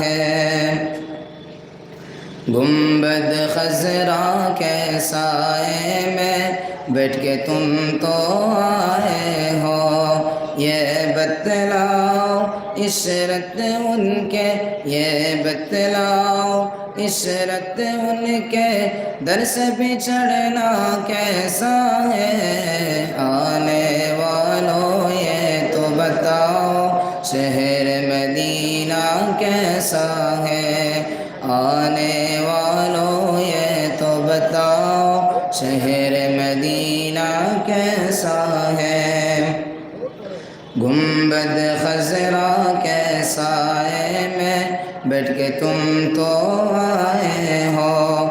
ہے گنبد خضرا کے سائے میں بیٹھ کے تم تو آئے ہو، یہ بتلاؤ عشرت ان کے، یہ بتلاؤ عشرت ان کے، در سے بچھڑنا کیسا ہے؟ آنے والوں یہ تو بتاؤ شہر مدینہ کیسا ہے؟ آنے والوں یہ تو بتاؤ شہر مدینہ کیسا ہے؟ گنبد خضرا کے سائے میں بیٹھ کے تم تو آئے ہو،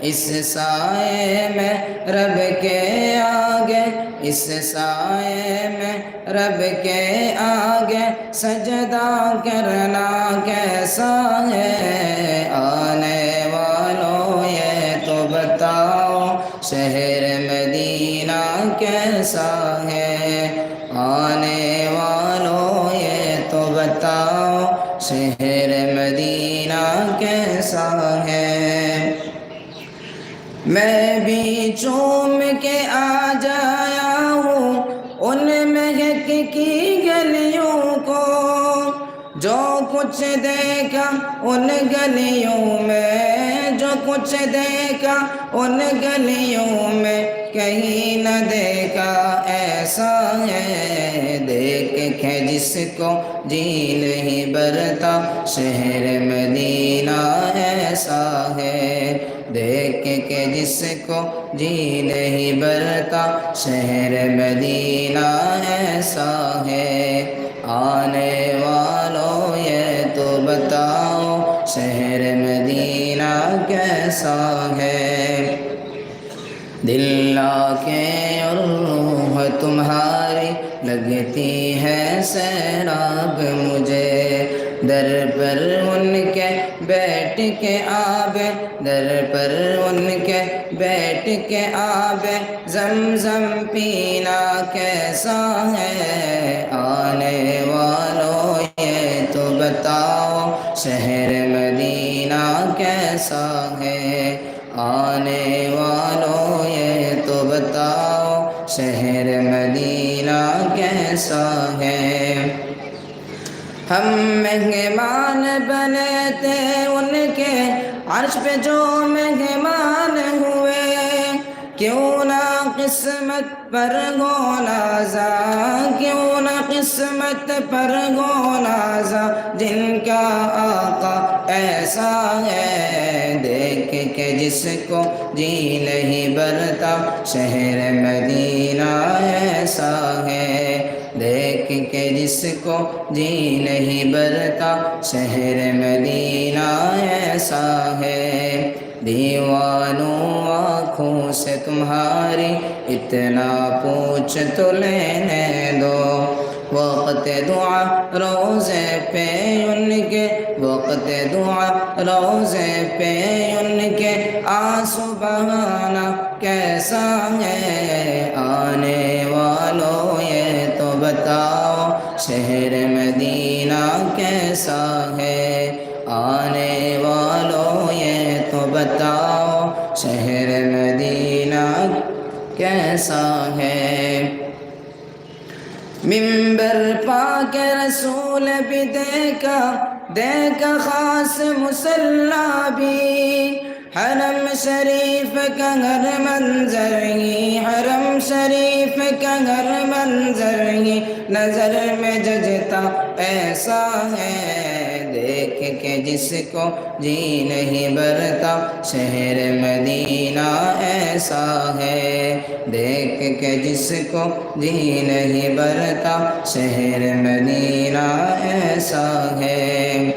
اس سائے میں رب کے آگے، اس سائے میں رب کے آگے سجدہ کرنا کیسا ہے؟ آنے والوں یہ تو بتاؤ شہر مدینہ کیسا ہے؟ آنے والوں یہ تو بتاؤ شہر مدینہ کیسا ہے؟ میں بھی چوم کے آ جایا ہوں ان مہک کی گلیوں کو، جو کچھ دیکھا ان گلیوں میں، جو کچھ دیکھا ان گلیوں میں، کہیں نہ دیکھا ایسا ہے۔ دیکھ کے جس کو جی نہیں بھرتا شہر مدینہ ایسا ہے، دیکھ کے جس کو جی نہیں بھرتا شہر مدینہ ایسا ہے۔ آنے والوں یہ تو بتاؤ شہر مدینہ کیسا ہے؟ دل کے اور روح تمہاری لگتی ہے سیراب مجھے، در پر ان کے بیٹھ کے آبے، در پر ان کے بیٹھ کے آبے زمزم پینا کیسا ہے؟ آنے والوں یہ تو بتاؤ شہر مدینہ کیسا ہے؟ آنے والوں یہ تو بتاؤ شہر مدینہ کیسا ہے؟ ہم مہمان بنے تھے ان کے عرش پہ جو مہمان ہوئے، کیوں نہ قسمت پر گونازا، کیوں نہ قسمت پر گونازا، جن کا آقا ایسا ہے۔ دیکھ کے جس کو جی نہیں بھرتا شہر مدینہ ایسا ہے، دیکھ کے جس کو جی نہیں بھرتا شہر مدینہ ایسا ہے۔ دیوانوں آنکھوں سے تمہاری اتنا پوچھ تو لینے دو، وقت دعا روزے پہ ان کے، وقت دعا روزے پہ ان کے آنسو بہانا کیسا ہے؟ آنے والوں یہ تو بتاؤ شہر مدینہ کیسا ہے؟ آنے والوں یہ تو بتاؤ شہر مدینہ کیسا ہے؟ ممبر پاک رسول بھی دیکھا، دیکھا خاص مصلی بھی، حرم شریف کا ہر منظر ہی، حرم شریف کا ہر منظر ہی نظر میں ججتا ایسا ہے۔ دیکھ کے جس کو جی نہیں بھرتا شہر مدینہ ایسا ہے، دیکھ کے جس کو جی نہیں بھرتا شہر مدینہ ایسا ہے۔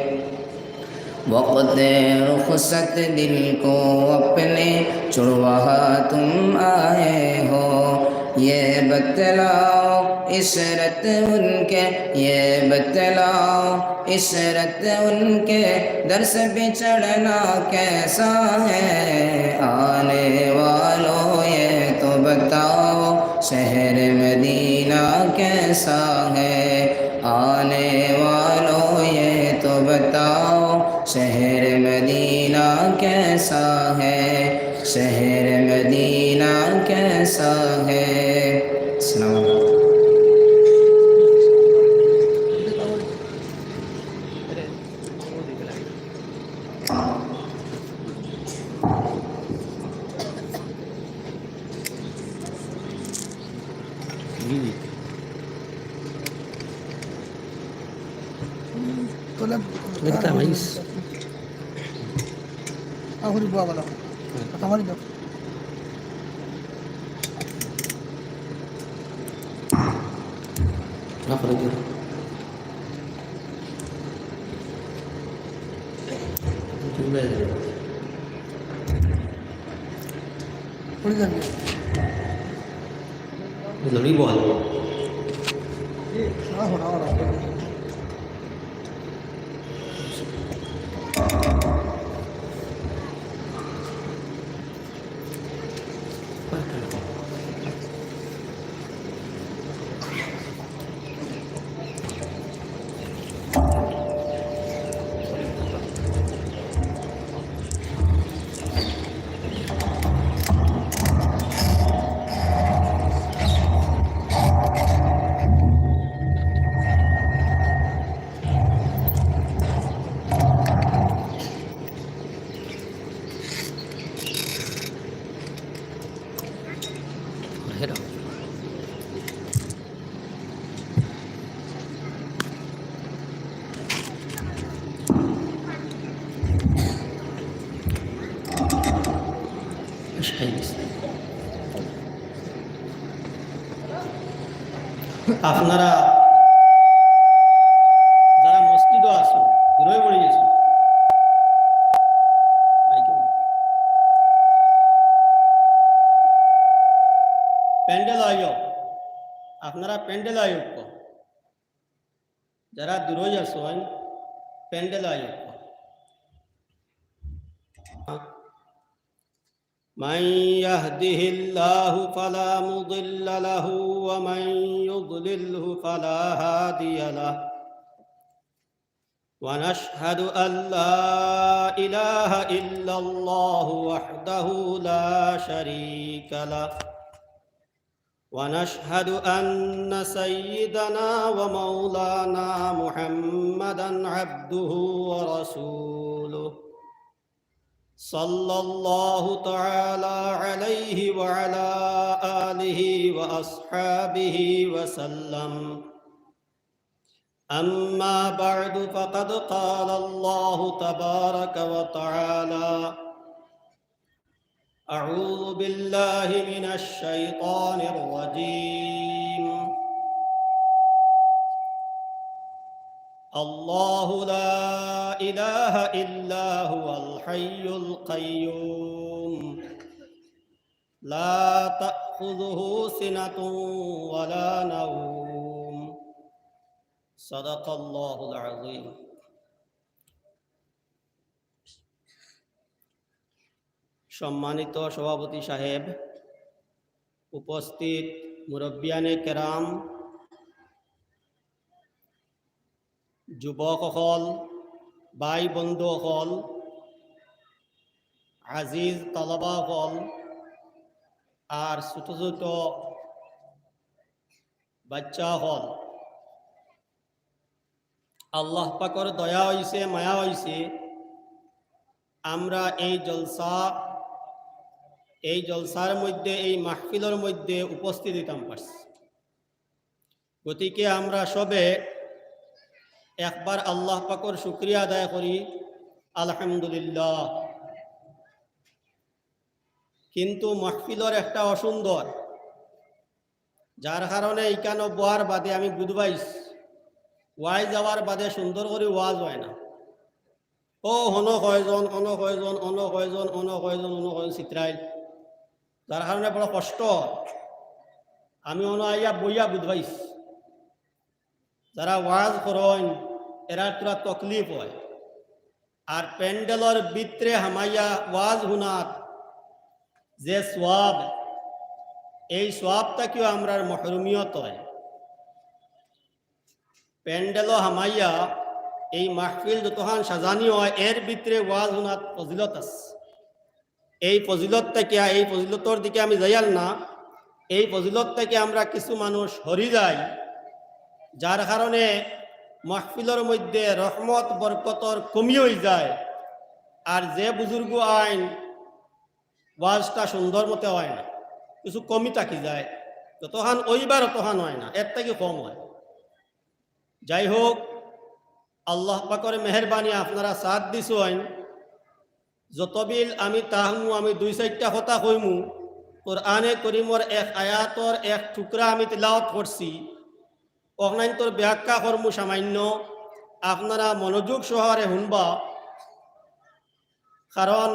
وقت رخصت دل کو اپنے چھڑوا تم آئے ہو، یہ بتلاؤ عشرت ان کے، یہ بتلاؤ عشرت ان کے، در سے بچھڑنا کیسا ہے؟ آنے والوں یہ تو بتاؤ شہر مدینہ کیسا ہے؟ آنے والوں یہ تو بتاؤ शहर मदीना कैसा है, शहर मदीना कैसा है। अस्सलाम वालेकुम। Kita mais. Aku dibawa kalau. Kamar itu. Kenapa lagi? Coba aja. Boleh kan? Belum ribuan. Orang. Akhir. مش حيز. আপনারা যারা মসজিদে আছো দূরে পড়ে গেছো প্যান্ডেল আয়ো, আপনারা প্যান্ডেল আয়ো, যারা দূরে আছো প্যান্ডেল আয়ো। من يهده الله فلا مضل له ومن يضلله فلا هادي له ونشهد أن لا إله إلا الله وحده لا شريك له ونشهد أن سيدنا ومولانا محمدا عبده ورسوله صلى الله تعالى عليه وعلى آله وأصحابه وسلم. أما بعد فقد قال الله تبارك وتعالى: أعوذ بالله من الشيطان الرجيم. الله لا إله إلا هو الحي القيوم لا تأخذه سنة ولا نوم صدق الله العظيم. সম্মানিত সভাপতি সাহেব, উপস্থিত মুরব্বিয়ানে কেরাম, যুৱকসকল, বাই বন্ধুসকল, আজিজ তালাবাসকল আর ছোট ছোট বাচ্চাসকল, আল্লাহ পাকর দয়া হইছে, মায়া হইছে, আমরা এই জলসার মধ্যে, এই মাহফিলের মধ্যে উপস্থিত হইতাম পারছি। গতিকে আমরা সবে একবার আল্লাহ পাকর শুকরিয়া আদায় করি, আলহামদুলিল্লাহ। কিন্তু মাহফিলের একটা অসুন্দর, যার কারণে এইখানে বোয়ার বাদে আমি বুধবাইস ওয়াই যাওয়ার বাদে সুন্দর করে ওয়াজ হয় না। ও হন কয়জন, অন কয়জন, অন কয়জন, অন কয়জন, অন কয়জন চিত্রাইল, যার কারণে বড় কষ্ট। আমি অন আইয়া বইয়া বুধবাইস, যারা ওয়াজ করেন এরা তোরা তকলিফ হয়। আর প্যান্ডেলর ভিতরে হামাইয়া ওয়াজ হুনাত যে সোয়াব, এই সোয়াবটাকেও আমরার মহরুমিয়ত হয়। প্যান্ডেল হামাইয়া এই মাহফিল যতখান সাজানি হয় এর ভিতরে ওয়াজ শোনার ফজিলত আছে। এই ফজিলত থেকে এই ফজিলতর দিকে আমি যাইয়াল না, এই ফজিলত থেকে আমরা কিছু মানুষ হরি যাই, যার কারণে মাহফিলের মধ্যে রহমত বরকতর কমি হয়ে যায়। আর যে বুজুর্গ আইন ওয়াজটা সুন্দর মতে হয় না, কিছু কমি থাকি যায়, যতখান ওইবার অতখান হয় না, এর থেকে কম হয়। যাই হোক, আল্লাহ পাকের মেহরবানি আপনারা সাথ দিছেন। যতবিল আমি তাহমু আমি 2-4টা কথা কইমু। কোরআনে করিমর এক আয়াতর এক টুকরা আমি তিলাওয়াত করছি, অনলাইন তোর ব্যাখ্যা করমু সামান্য, আপনারা মনোযোগ সহকারে শুনবা, কারণ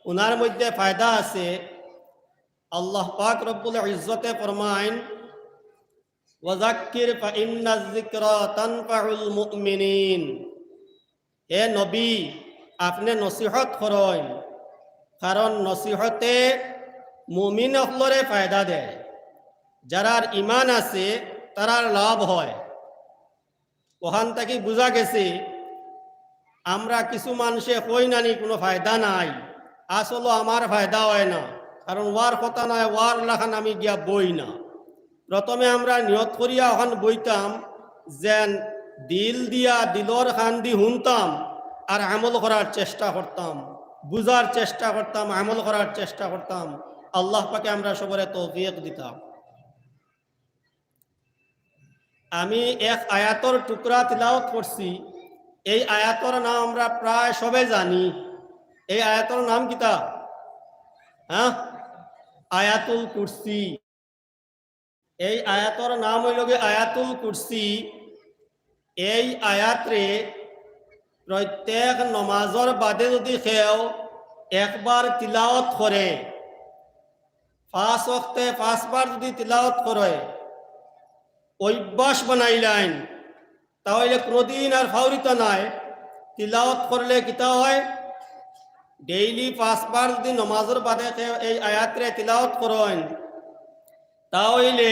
ওনার মধ্যে ফায়দা আছে। আল্লাহ পাক রব্বুল ইজ্জতে ফরমাইন, ওয়াযাক্কির ফাইন্নায যিকরা তানফাউল মুমিনিন। হে নবী, আপনি নসিহত করেন, কারণ নসিহতে মুমিন সকলরে ফায়দা দেয়। যারার ইমান আছে তারার লাভ হয়। ওখান থেকে বোঝা গেছে আমরা কিছু মানুষে কই নানি কোনো ফায়দা নাই, আসলে আমার ফায়দা হয় না, কারণ ওয়ার কথা নাই, ওয়ার লেখান আমি গিয়া বই না। প্রথমে আমরা নিয়ত করিয়া ওখান বইতাম, যেন দিল দিয়া দিলর খান দি শুনতাম আর আমল করার চেষ্টা করতাম, বুঝার চেষ্টা করতাম, আমল করার চেষ্টা করতাম। আল্লাহ পাকে আমরা সবরে তৌফিক দিতাম। আমি এক আয়াতর টুকরা তিলাওয়াত করছি। এই আয়াতর নাম আমরা প্রায় সবে জানি। এই আয়াতর নাম কিতা? হ্যাঁ, আয়াতুল কুরসি। এই আয়াতর নাম হইল আয়াতুল কুরসি। এই আয়াতরে প্রত্যেক নমাজর বাদে যদি কেউ একবার তিলাওয়াত করে, 5 ওয়াক্তে 5 বার যদি তিলাওয়াত করে, অভ্যাস বানাইলেন, তাহলে কোনোদিন আর ফাউরিতা নাই। তিলাওয়াত করলে কিতা হয়, ডেইলি 5 বার যদি নমাজের বাদে কেউ এই আয়াতরে তিলাওয়াত করেন, তাহলে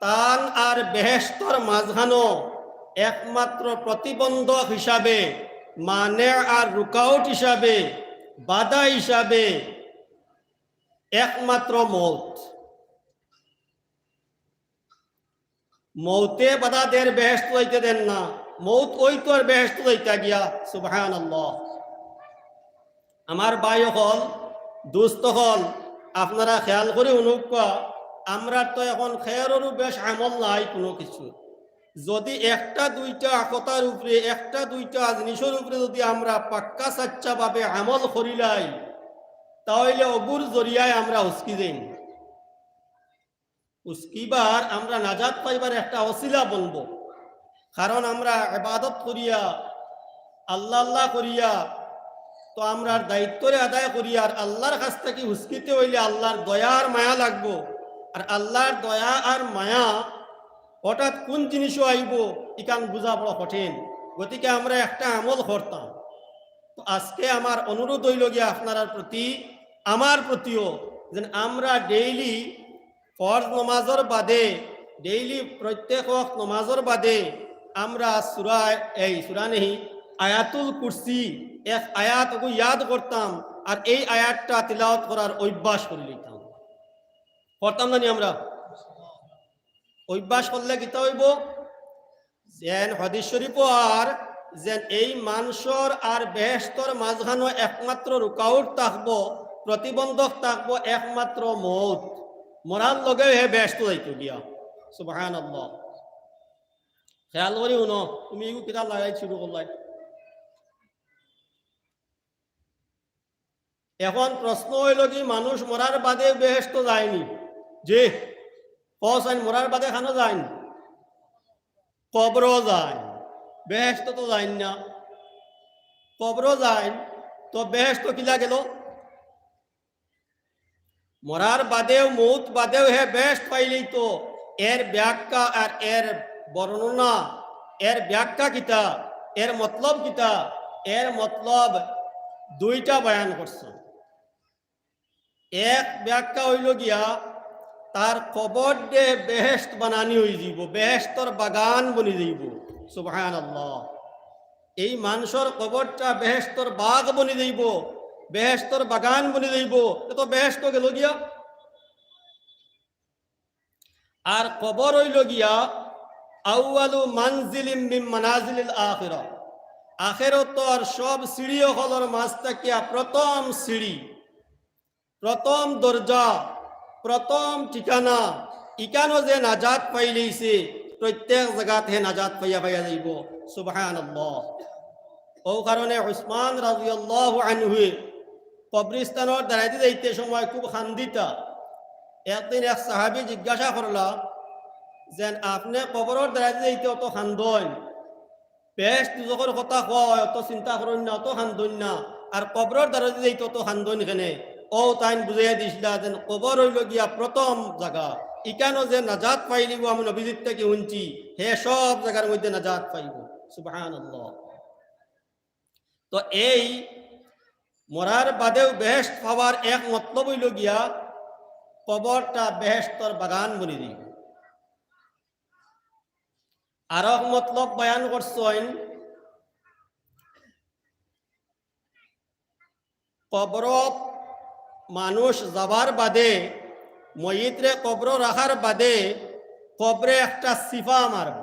তান আর বেহেশতর মাঝখানো একমাত্র প্রতিবন্ধক হিসাবে, মানে আর রুকাউট হিসাবে, বাধা হিসাবে একমাত্র মৌত। মৌতে বাধা দের, বেহেশত হইতে দেন না। মৌত ওই তো আর বেহেশত হইতে গিয়া। সুবহানাল্লাহ। আমার ভাই হল, দুস্থ হল, আপনারা খেয়াল করে অনুভব, আমরা তো এখন খেয়ারও বেশ আমল নাই কোনো কিছু। যদি একটা দুইটা কথার উপরে, একটা দুইটা জিনিসের উপরে যদি আমরা পাক্কা সাচ্চা ভাবে আমল করিলাই, তাহলে অগুর জরিয়ায় আমরা উস্কি যাই। উস্কিবার আমরা নাজাত পাইবার একটা ওসিলা বলবো। কারণ আমরা ইবাদত করিয়া, আল্লাহ আল্লাহ করিয়া, তো আমরা দায়িত্বরে আদায় করি, আর আল্লাহর কাছ থেকে উস্কিতে হইলে আল্লাহর দয়া আর মায়া লাগবো। আর আল্লাহর দয়া আর মায়া হঠাৎ কোন জিনিসও আইব ইকান বুঝা বড় কঠিন। গতিকে আমরা একটা আমল করতাম। তো আজকে আমার অনুরোধ হইল গিয়া আপনার প্রতি, আমার প্রতিও, যে আমরা ডেইলি ফরজ নমাজের বাদে, ডেইলি প্রত্যেক ওয়াক্ত নমাজের বাদে আমরা সূরা নেহি আয়াতুল কুরসি এক আয়াত ইয়াদ করতাম, আর এই আয়াতটা তিলাওয়াত করার অভ্যাস করে নিতাম। করতাম না নি আমরা? অভ্যাস করলে কিতা হইব, যেন হাদিস শরীফ আর যেন এই মানুষের আর বেহেশতর মাঝখানো একমাত্র রুকাউট থাকবো, প্রতিবন্ধক থাকবো একমাত্র মৌত। মরার লগে হে বেহেশত যাইতো গিয়া। সুবহানাল্লাহ। খেয়াল করি শুনো, তুমি এগুলো কিতাব লাগাই শুরু করলাই। এখন প্রশ্ন হইল কি, মানুষ মরার বাদে বেহেশত যায়নি? যে আইন মরার বাদে খানো যায়নি, কবরও যায়, বেহেশত তো যায়ন না। কবরও যায়, তো বেহেশত কিলা গেল? মরার বাদেও, মৌত বাদেও হে বেহেশত পাইলেই তো এর ব্যাখ্যা আর এর বর্ণনা, এর ব্যাখ্যা কিতা, এর মতলব কিতা? এর মতলব দুইটা বয়ান করছে। এক ব্যাখ্যা হইল গিয়া তার কবর দে বেহেশত বানানি হয়ে যাব, বেহেশতর বাগান বনি যাইব। সুবহানাল্লাহ। এই মানুষের কবরটা বেহেশতর বাগ বনি দেব, বেহেশতর বাগান বনি দেব, তো বেহেশত গেল গিয়া। আর কবর হইল গিয়া আউয়ালু মানজিলিম মিন মানাজিলিল আখিরাহ, আখিরাতর সব সিঁড়ি হলর মাঝ থাকিয়া প্রথম সিঁড়ি, প্রথম দরজা, প্রথম ঠিকানা। ইকানো যে নাজাত পাইলেইছে প্রত্যেক জায়গাত হে নাজাত পাইয়া পাইয়া যাইব। সুবহানাল্লাহ। ও কারণে উসমান রাদিয়াল্লাহু আনহু কবরস্থানের দাঁড়াইতে যাইতে সময় খুব খান্দিতা। একদিন এক সাহাবী জিজ্ঞাসা করলা যে আপনি কবরের দাঁড়াইতে যাইতে অত খান্দন, বেশ দুজকের কথা কয় অত চিন্তা করেন না, অত খান্দন না, আর কবরের দাঁড়াইতে যাইতে অত খান্দন কেনে? ও তাইন বুঝাইয়া দিছিলা যে কবর হইল গিয়া প্রথম জায়গা, ইকানো যে নাজাত পাইলিব আমি নবীজির থেকে শুনছি, হে সব জায়গার মধ্যে নাজাত পাইব। সুবহানাল্লাহ। তো এই মরার বাদেও বেহেশত পাওয়ার এক মতলব হইল গিয়া কবরটা বেহেশতর বাগান বনি দিই। আর এক মতলব বয়ান করছেন, কবরত মানুষ যাবার বাদে, ময়িতরে কবর রাখার বাদে কবরে একটা সিফা মারব।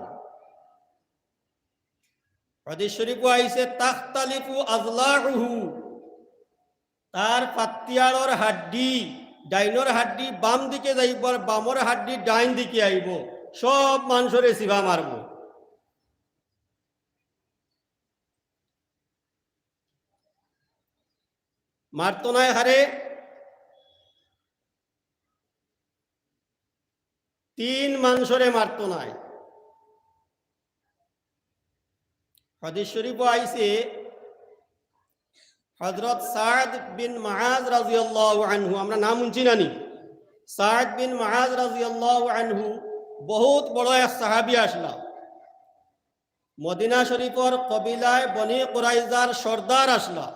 হাদিস শরীফ আইছে তাখতালিফু আজলাউহু, তার পাতিয়াড়র হাড্ডি, ডাইনর হাড্ডি বাম দিকে যাইব আর বামর হাড্ডি ডাইন দিকে আইব, সব মানুষরে সিফা মারব। মারতো নাই হারে 3 মানুষরে মারতো নাই। হাদিস শরীফ আইছে হযরত সাদ বিন মুআজ রাদিয়াল্লাহু আনহু, আমরা নাম শুনছি নানি? সাদ বিন মুআজ রাদিয়াল্লাহু আনহু বহুত বড় এক সাহাবী আসলা। মদিনা শরীফর কবিলায় বনি কুরাইজার সর্দার আসলা।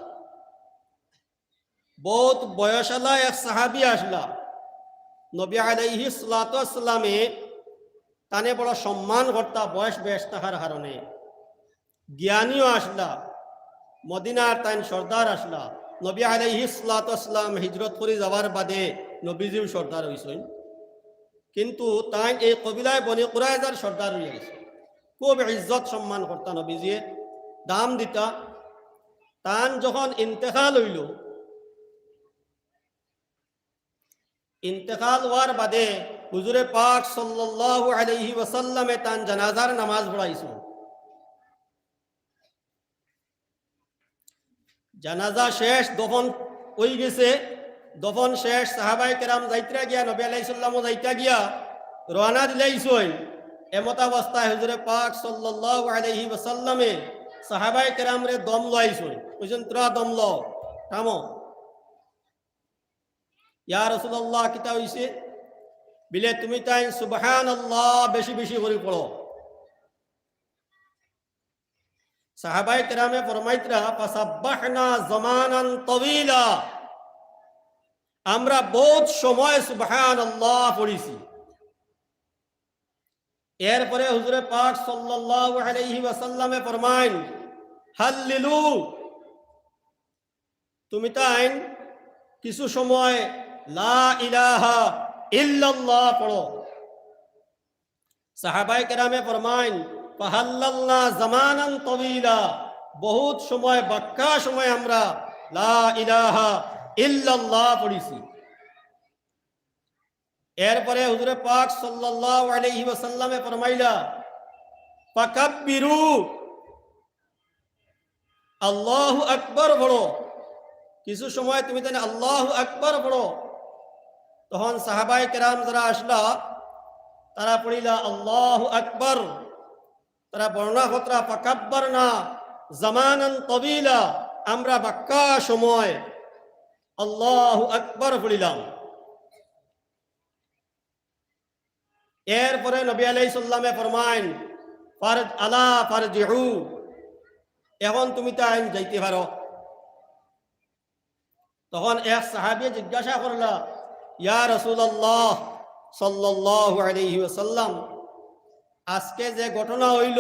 বহুত বয়সালা এক সাহাবী আসলা। নবী আলাইহিস সালাতু ওয়াস সালামে তানে বড় সম্মান করতা, বয়স বেশ থাকার কারণে। জ্ঞানীও আসলা, মদিনার তাইন সর্দার আসলা। নবী আলাইহিস সালাতু ওয়াস সালাম হিজরত করে যাওয়ার বাদে নবীজিও সর্দার হইছেন, কিন্তু তাই এই কবিলায় বনি কুরাইজার সর্দার হয়ে গেছে। খুব ইজ্জত সম্মান করতা, নবীজিয়ে দাম দিতা। তান যখন ইন্তেকাল হইল, ইন্তেকাল হওয়ার বাদে হুজুরে পাক সাল্লাল্লাহু আলাইহি ওয়াসাল্লামে তান জানাজার নামাজ পড়াইছো। জানাজা শেষ, দফন হয়ে গেছে। দফন শেষ, সাহাবাই কেরাম যাইত্রা গিয়া, নবী আলাইহিস সালামও যাইতা গিয়া রওনা দিলাইছই। এমত অবস্থায় হুজুরে পাক সাল্লাল্লাহু আলাইহি ওয়াসাল্লামে সাহাবাই কেরাম রে দম লইছই। কইছেন তোরা দম ল, থামো। ইয়া রাসূলুল্লাহ কিতা হইছে? বিলে তুমি তাই সুবহানাল্লাহ বেশি বেশি করে পড়ো। সাহাবায়ে কেরামে ফরমাইতরা ফাসাব্বাহনা জামানান তাওয়িলা, আমরা বহুত সময় সুবহানাল্লাহ পড়িছি। এরপরে হুজুরে পাক সাল্লাল্লাহু আলাইহি ওয়াসাল্লামে ফরমাইন হাল্লিলু, তুমি তাই কিছু সময় লা ইলাহা ইল্লাল্লাহ পড়ো। সাহাবায়ে কেরামে ফরমাইন ফাহাল্লালনা জামানান তাওয়িলা, বহুত সময় বাক্কা সময় আমরা লা ইলাহা ইল্লাল্লাহ পড়িছি। এরপরে হুজুরে পাক সাল্লাল্লাহু আলাইহি ওয়াসাল্লামে ফরমাইলা ফাকাব্বিরু, আল্লাহু আকবার পড়ো। কিছু সময় তুমি জানি আল্লাহু আকবার পড়ো। তখন সাহাবায়ে কেরাম যারা আসলা তারা পড়িলা আল্লাহু আকবার। তারা বর্ণনা হতরা ফাকাব্বারনা জামানান তাওয়িলা, আমরা বাক্কা সময় আল্লাহু আকবার পড়িলাম। এরপরে নবী আলাইহিস সালামে ফরমাইন ফারজ আলা ফারজিউ, এখন তুমি তাই যাইতে পারো। তখন এক সাহাবী জিজ্ঞাসা করলা ইয়া রাসূলুল্লাহ সাল্লাল্লাহু আলাইহি ওয়াসাল্লাম, আজকে যে ঘটনা হইল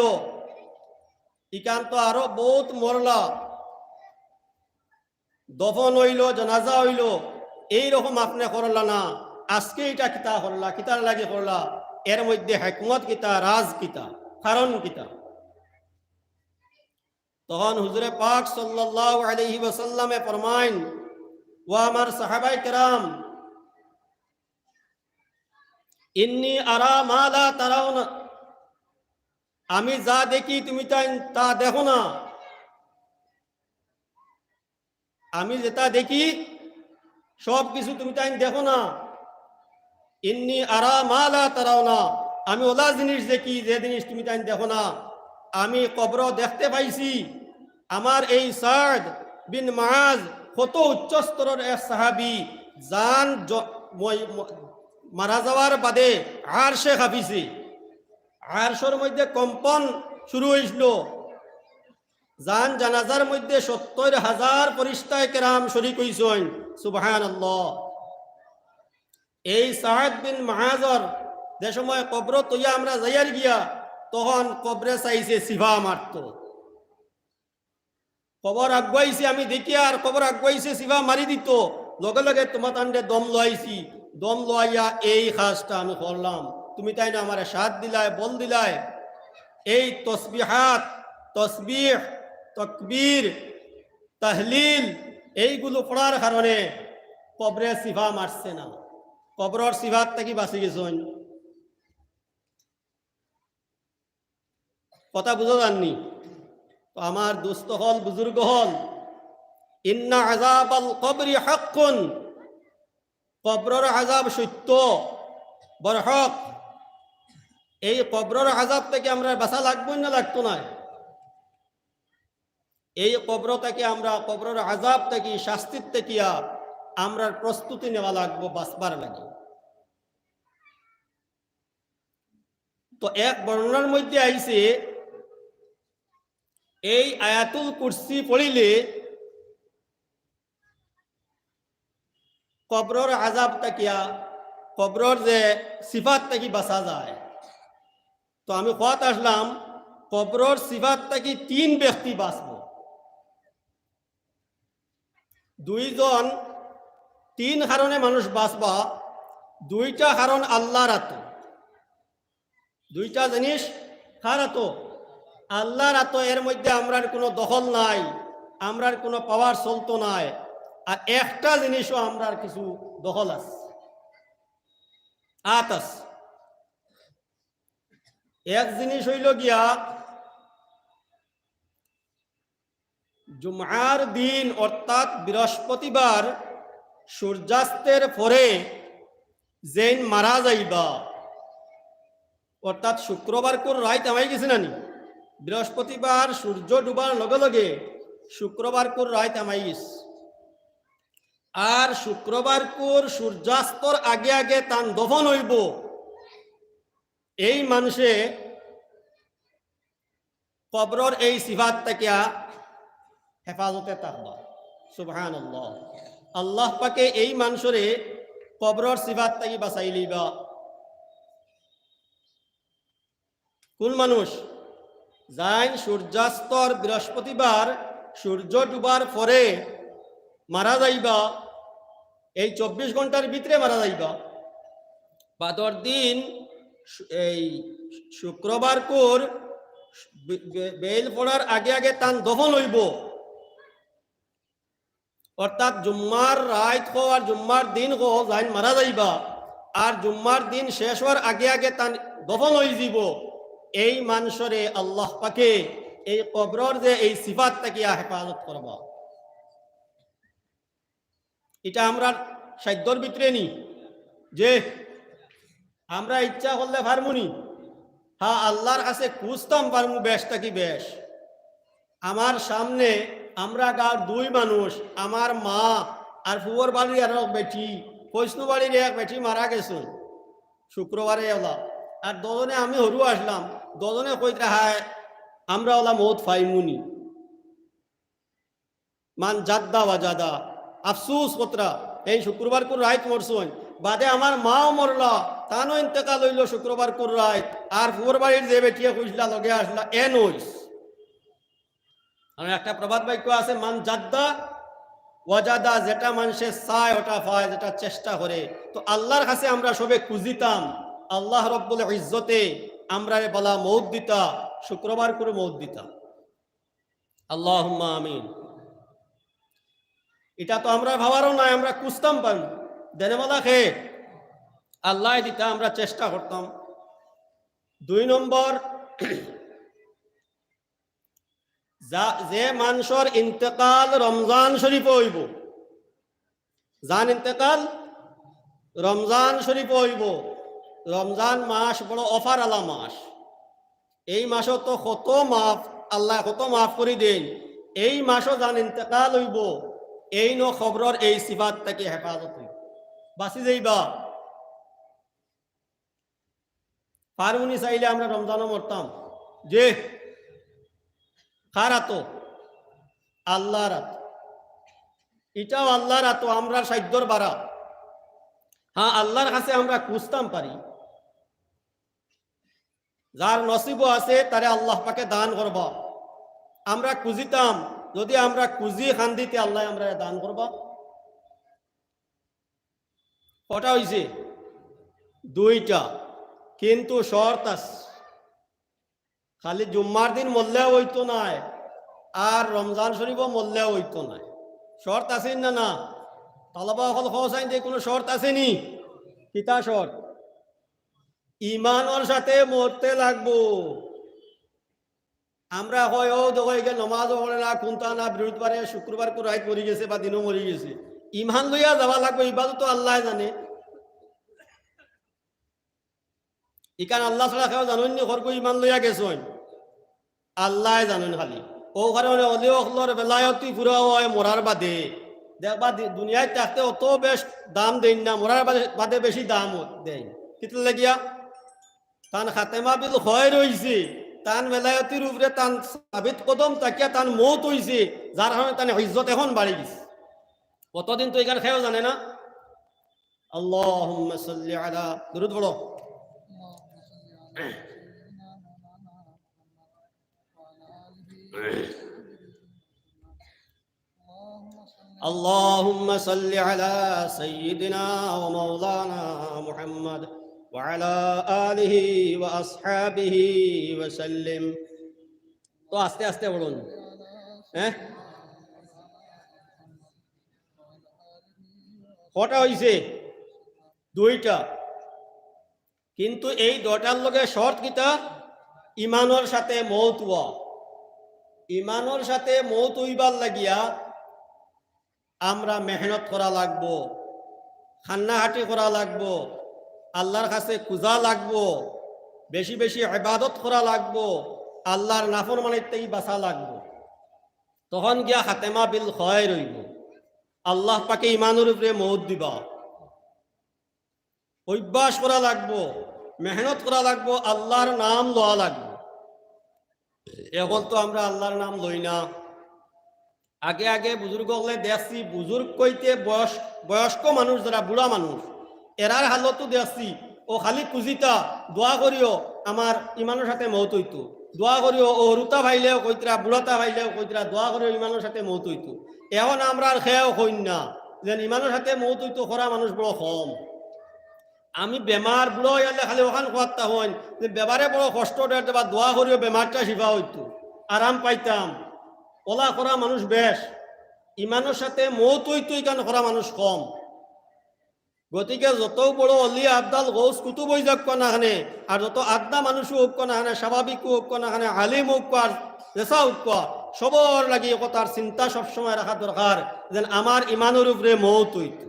ইকান তো আরো বহুত মরলা, দফন হইল, জানাজা হইল, এইরকম আপনি করলা না। আজকে এটা কিতা করলা, কিতার লাগে করলা, এর মধ্যে হিকমত কিতা, রাজ কিতা, কারণ কিতা? তখন হুজুরে পাক সাল্লাল্লাহু আলাইহি ওয়াসাল্লামে ফরমাইন, ও আমার সাহাবায়ে কেরাম, ইন্নী আরা মা লা তারাউনা, আমি যা দেখি তুমি তা দেখো না। আমি যেটা দেখি সব কিছু তুমি তাই দেখো না। ইন্নী আরা মা লা তারাউনা, আমি ওলা জিনিস দেখি যে জিনিস তুমি তাই দেখো না। আমি কবর দেখতে পাইছি। আমার এই সাদ বিন মুআজ কত উচ্চ স্তরের এক সাহাবী, জান মারা যাওয়ার বাদে আরশে কাঁপিছে, আরশের মধ্যে কম্পন শুরু হয়েছিল। জান জানাজার মধ্যে ৭০,০০০ ফেরেশতায়ে কেরাম শরীক হইছেন। সুবহানাল্লাহ। এই সাদ বিন মুআজর যে সময় কবর তৈয়া আমরা যাইয়ার গিয়া, তখন কবরে চাইছে সিভা মারত। কবর আগুয়াইছে, আমি দেখি আর কবর আগুয়াইছে, সিভা মারি দিত। লগে লগে তোমার তান্ডে দম লইছি, দম লইয়া এই কাজটা আমি করলাম। তুমি তাই না আমার সাথ দিলায়, বল দিলায়। এই তসবিহাত, তসবিহ, তাকবীর, তাহলিল এইগুলো পড়ার কারণে কবরে সিভা মারছে না, কবরের সিভাত থেকে বাঁচি গেছেন। কথা বুঝা যাননি? তো আমার দুস্থ হল, বুজুর্গ হল, ইন্না আযাবাল কবরি হাক্কুন, কবরের আযাব সত্য, বরহক। এই কবরের আযাব থেকে আমরা বাঁচা লাগবো না লাগতো না? এই কবর থেকে আমরা, কবরের আযাব থেকে, শাস্তির থেকে আমরা প্রস্তুতি নেওয়া লাগবো বাঁচবার লাগে। তো এক বর্ণনার মধ্যে আইছে, এই আয়াতুল কুরসি পড়িলে কবরের আযাব তাকিয়া, কবরের যে সিফাত থেকে বাঁচা যায়। তো আমি কথা আসলাম, কবরের সিফাত থেকে ৩ ব্যক্তি বাঁচব। ৩ কারণে মানুষ বাঁচবা। 2টা কারণ আল্লাহর হাত, 2টা জিনিস কার হাত? আল্লাহর হাত। এর মধ্যে আমরার কোনো দখল নাই, আমরার কোনো পাওয়ার চলতো নাই। আর একটা জিনিসও আমরার কিছু দখল আছে, হাত আছে। এক জিনিস হইল গিয়া, জুমার দিন অর্থাৎ বৃহস্পতিবার সূর্যাস্তের পরে যেন মারা যাইবা, অর্থাৎ শুক্রবার কোর রাত আমাই গেছে নানি, বৃহস্পতিবার সূর্য ডুবার লগে লগে শুক্রবার কোর রাত আমাই গেছে। আর শুক্রবার কোর সূর্যাস্তর আগে আগে তান দফন হইব। এই মানুষে কবরের এই সিফাত থেকে হেফাজতে থাকবা। সুবহানাল্লাহ। আল্লাহ পাকে এই মানুষরে কবরের সিফাত থেকে বাঁচাই লইবা। কোন মানুষ? যাই সূর্যাস্তর বৃহস্পতিবার সূর্য ডুবার পরে মারা যাইবা, এই 24 ঘন্টার ভিতরে মারা যাইবা। বাদর দিন এই শুক্রবার কোর বেল পড়ার আগে আগে তান দফন হইব, অর্থাৎ জুম্মার রাত হো আর জুম্মার দিন হো যাইন মারা যাইবা, আর জুম্মার দিন শেষ হওয়ার আগে আগে তান দফন হয়ে যাব। এই মানুষরে আল্লাহ পাকে এই কবরের যে এই সিফাত থেকে হেফাজত করবা। এটা আমরা সাধ্যর ভিতরে নি যে আমরা ইচ্ছা করলে পারমুনি। হ্যাঁ, আল্লাহর কাছে খুঁজতাম পারমু বেশটা কি বেশ। আমার সামনে আমরা গাঁর 2 মানুষ, আমার মা আর ফুবর বাড়ির আর এক বেটি, কৈষ্ণু বাড়ির এক বেটি মারা গেছে শুক্রবারে ওলা। আর দুজনে আমি হরু আসলাম, দুজনে কইতে হায় আমরা ওলা মত ফাইমুনি মান জাদ্দা ওয়াজাদা, আফসুস কতরা এই শুক্রবার কোর রাত মরছুন। বাদে আমার মাও মরলা, তানও ইন্তেকাল হইল শুক্রবার কোর রাত। আর ফুবর বাড়ির যে বেটিয়া কইসলা লগে আসলা এ নইস। আর একটা প্রবাদ বাক্য আছে, মান জাদ্দা ওয়াজাদা, যেটা মানুষের চায় ওটা পায়, যেটা চেষ্টা করে। তো আল্লাহর কাছে আমরা সবে খুঁজিতাম, আল্লাহ রব্বুল ইজ্জতে আমরা বলা মৌত দিতা, শুক্রবার করে মৌত দিতা। আল্লাহুম্মা আমিন। এটা তো আমরা ভাবারও নাই, আমরা খুঁজতাম পান দেনেমালা খেয়ে আল্লাহ দিতা, আমরা চেষ্টা করতাম। 2 নম্বর, যে মানুষের ইন্তেকাল রমজান শরীফ হইব, যান ইন্তেকাল রমজান শরীফ হইব। রমজান মাস বড় অফার আলা মাস। এই মাসও তো কত মাফ, আল্লাহ কত মাফ করে দেন। এই মাসও যান ইন্তেকাল হইব, এই ন খবরের এই সিফাত থেকে হেফাজত হইব, বাঁচি যাইবা। পারুনি চাইলে আমরা রমজানও মরতাম, যে কার আতো? আল্লাহর আতো। এটাও আল্লাহর আতো, আমরা সাধ্যর বাড়া। হ্যাঁ, আল্লাহর কাছে আমরা খুঁজতাম পারি, যার নসিব আছে তারে আল্লাহ পাকে দান করবা। আমরা খুঁজিতাম, যদি আমরা খুঁজি খান্দিতে আল্লাহ আমরা দান করবা। কটা হয়েছে? 2টা, কিন্তু শর্ত আছে। খালি জুম্মার দিন মরলেও হইতো নাই, আর রমজান শরীফও মরলেও হইতো নাই। শর্ত আছে না? না তালাবা অকল খসাইন যে কোনো শর্ত আসেনি? কিতা শর্ত? ইমানের সাথে মরতে লাগবো। আমরা হয় ও দেখো এখানে নমাজও পড়ে না, কোনটা না, বৃহস্পতিবারে শুক্রবার করে রাত মরি গেছে বা দিনও মরি গেছে। ইমান লইয়া যাওয়া লাগবে, ইবাদত তো আল্লাহ জানে। ইকান আল্লাহ ছাড়া কেউ জানেন নি ঘর ইমান লইয়া গেছেন? আল্লাহ জানেন খালি। ও কারণে অলিও অখলর বেলায়তি পুরা হয় মরার বাদে। দেখবা দুনিয়ায় থাকতে অত বেশ দাম দেন না, মরার বাদে বেশি দাম দেন। কিতলে লাগিয়া তান খাতেমা বিল হয় রইছে, তান বেলায়তির উপরে তান সাবিত কদম তাকিয়া তান মৌত হইছে, যার কারণে তান ইজ্জত এখন বাড়ি গেছে। কতদিন তো এখানে খেয়েও জানে না। আল্লাহুম্মা সাল্লি আলা, দুরূদ পড়ো। اللهم صل على سيدنا ومولانا محمد وعلى آله وأصحابه وسلم। তো আস্তে আস্তে বলুন, হ্যাঁ কটা হইছে? 2টা, কিন্তু এই 2টার লগে শর্ত কিতা? ইমানের সাথে মৌত হওয়া। ইমানের সাথে মৌত হইবার লাগিয়া আমরা মেহনত করা লাগবো, খান্নাহাটি করা লাগবো, আল্লাহর কাছে খুঁজা লাগবো, বেশি বেশি ইবাদত করা লাগবো, আল্লাহর নাফরমানির থেকে বাঁচা লাগবো। তখন গিয়া খাতেমা বিল খয় রইব, আল্লাহ পাকে ইমানের উপরে মৌত দিবা। অভ্যাস করা লাগবো, মেহনত করা লাগবো, আল্লাহর নাম লওয়া লাগবো। এখন তো আমরা আল্লাহর নাম লই না। আগে আগে বুজুর্গ হলে দেখছি, বুজুর্গ কইতে বয়স্ক মানুষ যারা বুড়া মানুষ, এরার হালতো দেখছি ও খালি কুজিতা দোয়া করিও আমার ইমানের সাথে মৌত হইতো, দোয়া করিও ও হরুতা ভাইলেও কইতরা, বুড়াতা ভাইলেও কইতরা, দোয়া করিও ইমানের সাথে মৌত হইতো। এখন আমরা আর খেয়াও হইন না, যেন ইমানের সাথে মৌত হইতো খরা মানুষ বড় কম। আমি বেমার বুড়ো হইলে খালি ওখান খোয়াত্তা হইন যে বেমারে বড় কষ্ট বা দোয়া করিও বেমারটা শিফা হইতো, আরাম পাইতাম। ওলা করা মানুষ বেশ, ইমানের সাথে মৌত হইতো ইকান করা মানুষ কম। গতিকে যত বড় অলি আবদাল গৌস কুতুব হয়ে যাক না খানে, আর যত আদনা মানুষও হোক না খানে, স্বাভাবিকও হোক না খানে, আলিম হোক আর রেসা হোক, সবর লাগি তার চিন্তা সবসময় রাখা দরকার যেন আমার ইমানের উপরে মৌত হইত।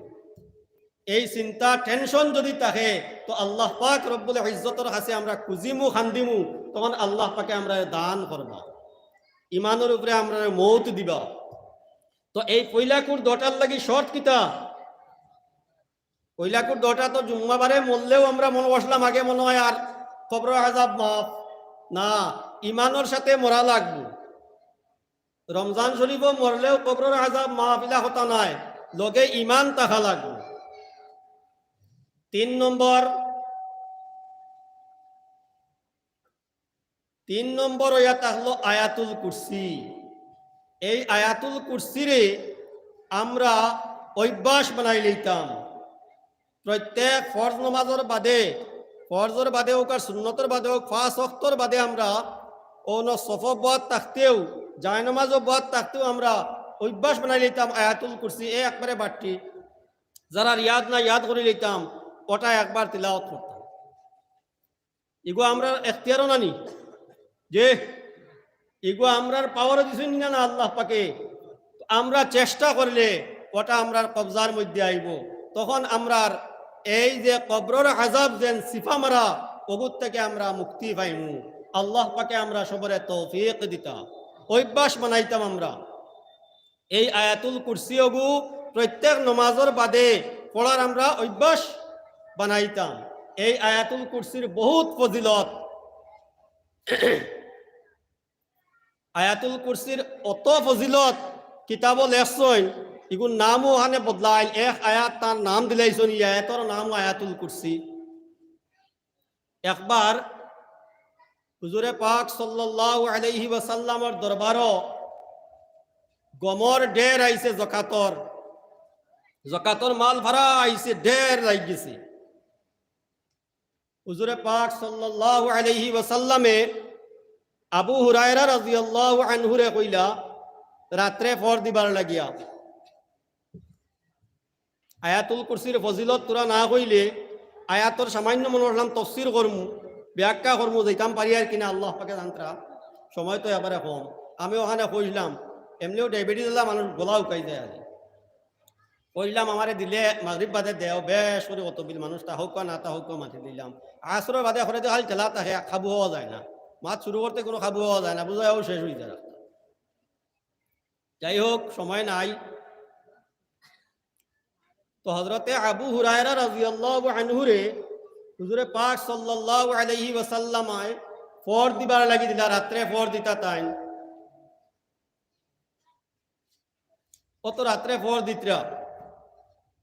এই চিন্তা টেনশন যদি থাকে তো আল্লাহ পাক রব্বুল ইজ্জতের কাছে আমরা খুঁজিমু খান্দিমু, তখন আল্লাহ পাকে আমরা দান করবা, ইমানের উপরে আমরা মৌত দিবা। তো এই পয়লাকুর 2টার লাগি শর্ত কিতা? পয়লাকুর 2টা তো জুম্মাবারে মরলেও আমরা মনে বসলাম আগে মনে হয় আর কবর আযাব মাফ না, ইমানের সাথে মরা লাগবো। রমজান শরীফও মরলেও কবর আযাব মাফ ইলা কথা নাই, লগে ইমান থাকা লাগবো। 3 নম্বর হইয়া থাকলো আয়াতুল কুরসি। এই আয়াতুল কুরসিরে আমরা অভ্যাস বানাই লইতাম। প্রত্যেক ফরজ নমাজের বাদে, ফরজের বাদে হোক আর সুন্নতের বাদে হোক, 5 ওয়াক্তর বাদে আমরা অন্য সফবত থাকতেও, জায়নামাজ বত থাকতেও আমরা অভ্যাস বানাই লইতাম আয়াতুল কুরসি এ একবারে বাড়তি। যারা রিয়াদ না ইয়াদ করে লইতাম, ওটা একবার তিলাওয়াত করতাম। এগো আমরা এখতিয়ারও নানি যে এগো আমরার পাওয়ারও দিছেন না না আল্লাহ পাকে। আমরা চেষ্টা করলে ওটা আমরার কবজার মধ্যে আইব। তখন আমরার এই যে কবরের আযাব যেন সিফা মারা ওগুর থেকে আমরা মুক্তি পাইমু। আল্লাহ পাকে আমরা সবরে তৌফিক দিতাম, অভ্যাস বানাইতাম আমরা। এই আয়াতুল কুরসি ওগু প্রত্যেক নমাজের বাদে পড়ার আমরা অভ্যাস বানাইতাম। এই আয়াতুল কুরসির বহুত ফজিলত। আয়াতুল কুরসির অত ফজিলত কিতাব লেখছইন, এগুর নামও ওখানে বদলাইল। এক আয়াত তার নাম দিলাইছন, এই আয়াতর নাম আয়াতুল কুরসি। একবার হুজুরে পাক সাল্লাল্লাহু আলাইহি ওয়াসাল্লামের দরবারও গমর ঢের আইছে, জকাতর মাল ভরা আইছে, ঢের লাগ গেছে। হুজুরে পাক সাল্লাল্লাহু আলাইহি ওয়াসাল্লামে আবু হুরায়রা রাদিয়াল্লাহু আনহুরে কইলা রাত্রে ফর দিবার লাগিয়া, আয়াতুল কুরসির ফজিলত তোরা না কইলে আয়াতর সামান্য মনে করলাম তফসির করমু, ব্যাখ্যা করমু, যাইতাম পারি আর কিনা আল্লাহ পাকে জানতরা। সময় তো এবারে কম। আমি ওখানে কইলাম, এমনিও ডায়াবেটিস হলে মানুষ গলা উকাই যায়। আজ কইলাম আমারে দিলে মাগরিব বাদে দেও, বেশ করে অত বিল মানুষ তা হোক না তা হোক মাতি দিলাম। আসরের বাদে করে তো হাল খেলা তাহে খাবো হওয়া যায় না, মাছ শুরু করতে কোনো খাবো হওয়া যায় না, বুঝাও শেষ হয়ে যায়। যাই হোক, সময় নাই। তো হযরতে আবু হুরায়রা রাদিয়াল্লাহু আনহুরে হুজুরে পাক সাল্লাল্লাহু আলাইহি ওয়াসাল্লামায় ফর দিবার লাগি দিলা, রাত্রে ফর দিতা তাই। অত রাত্রে ফর দিতরা,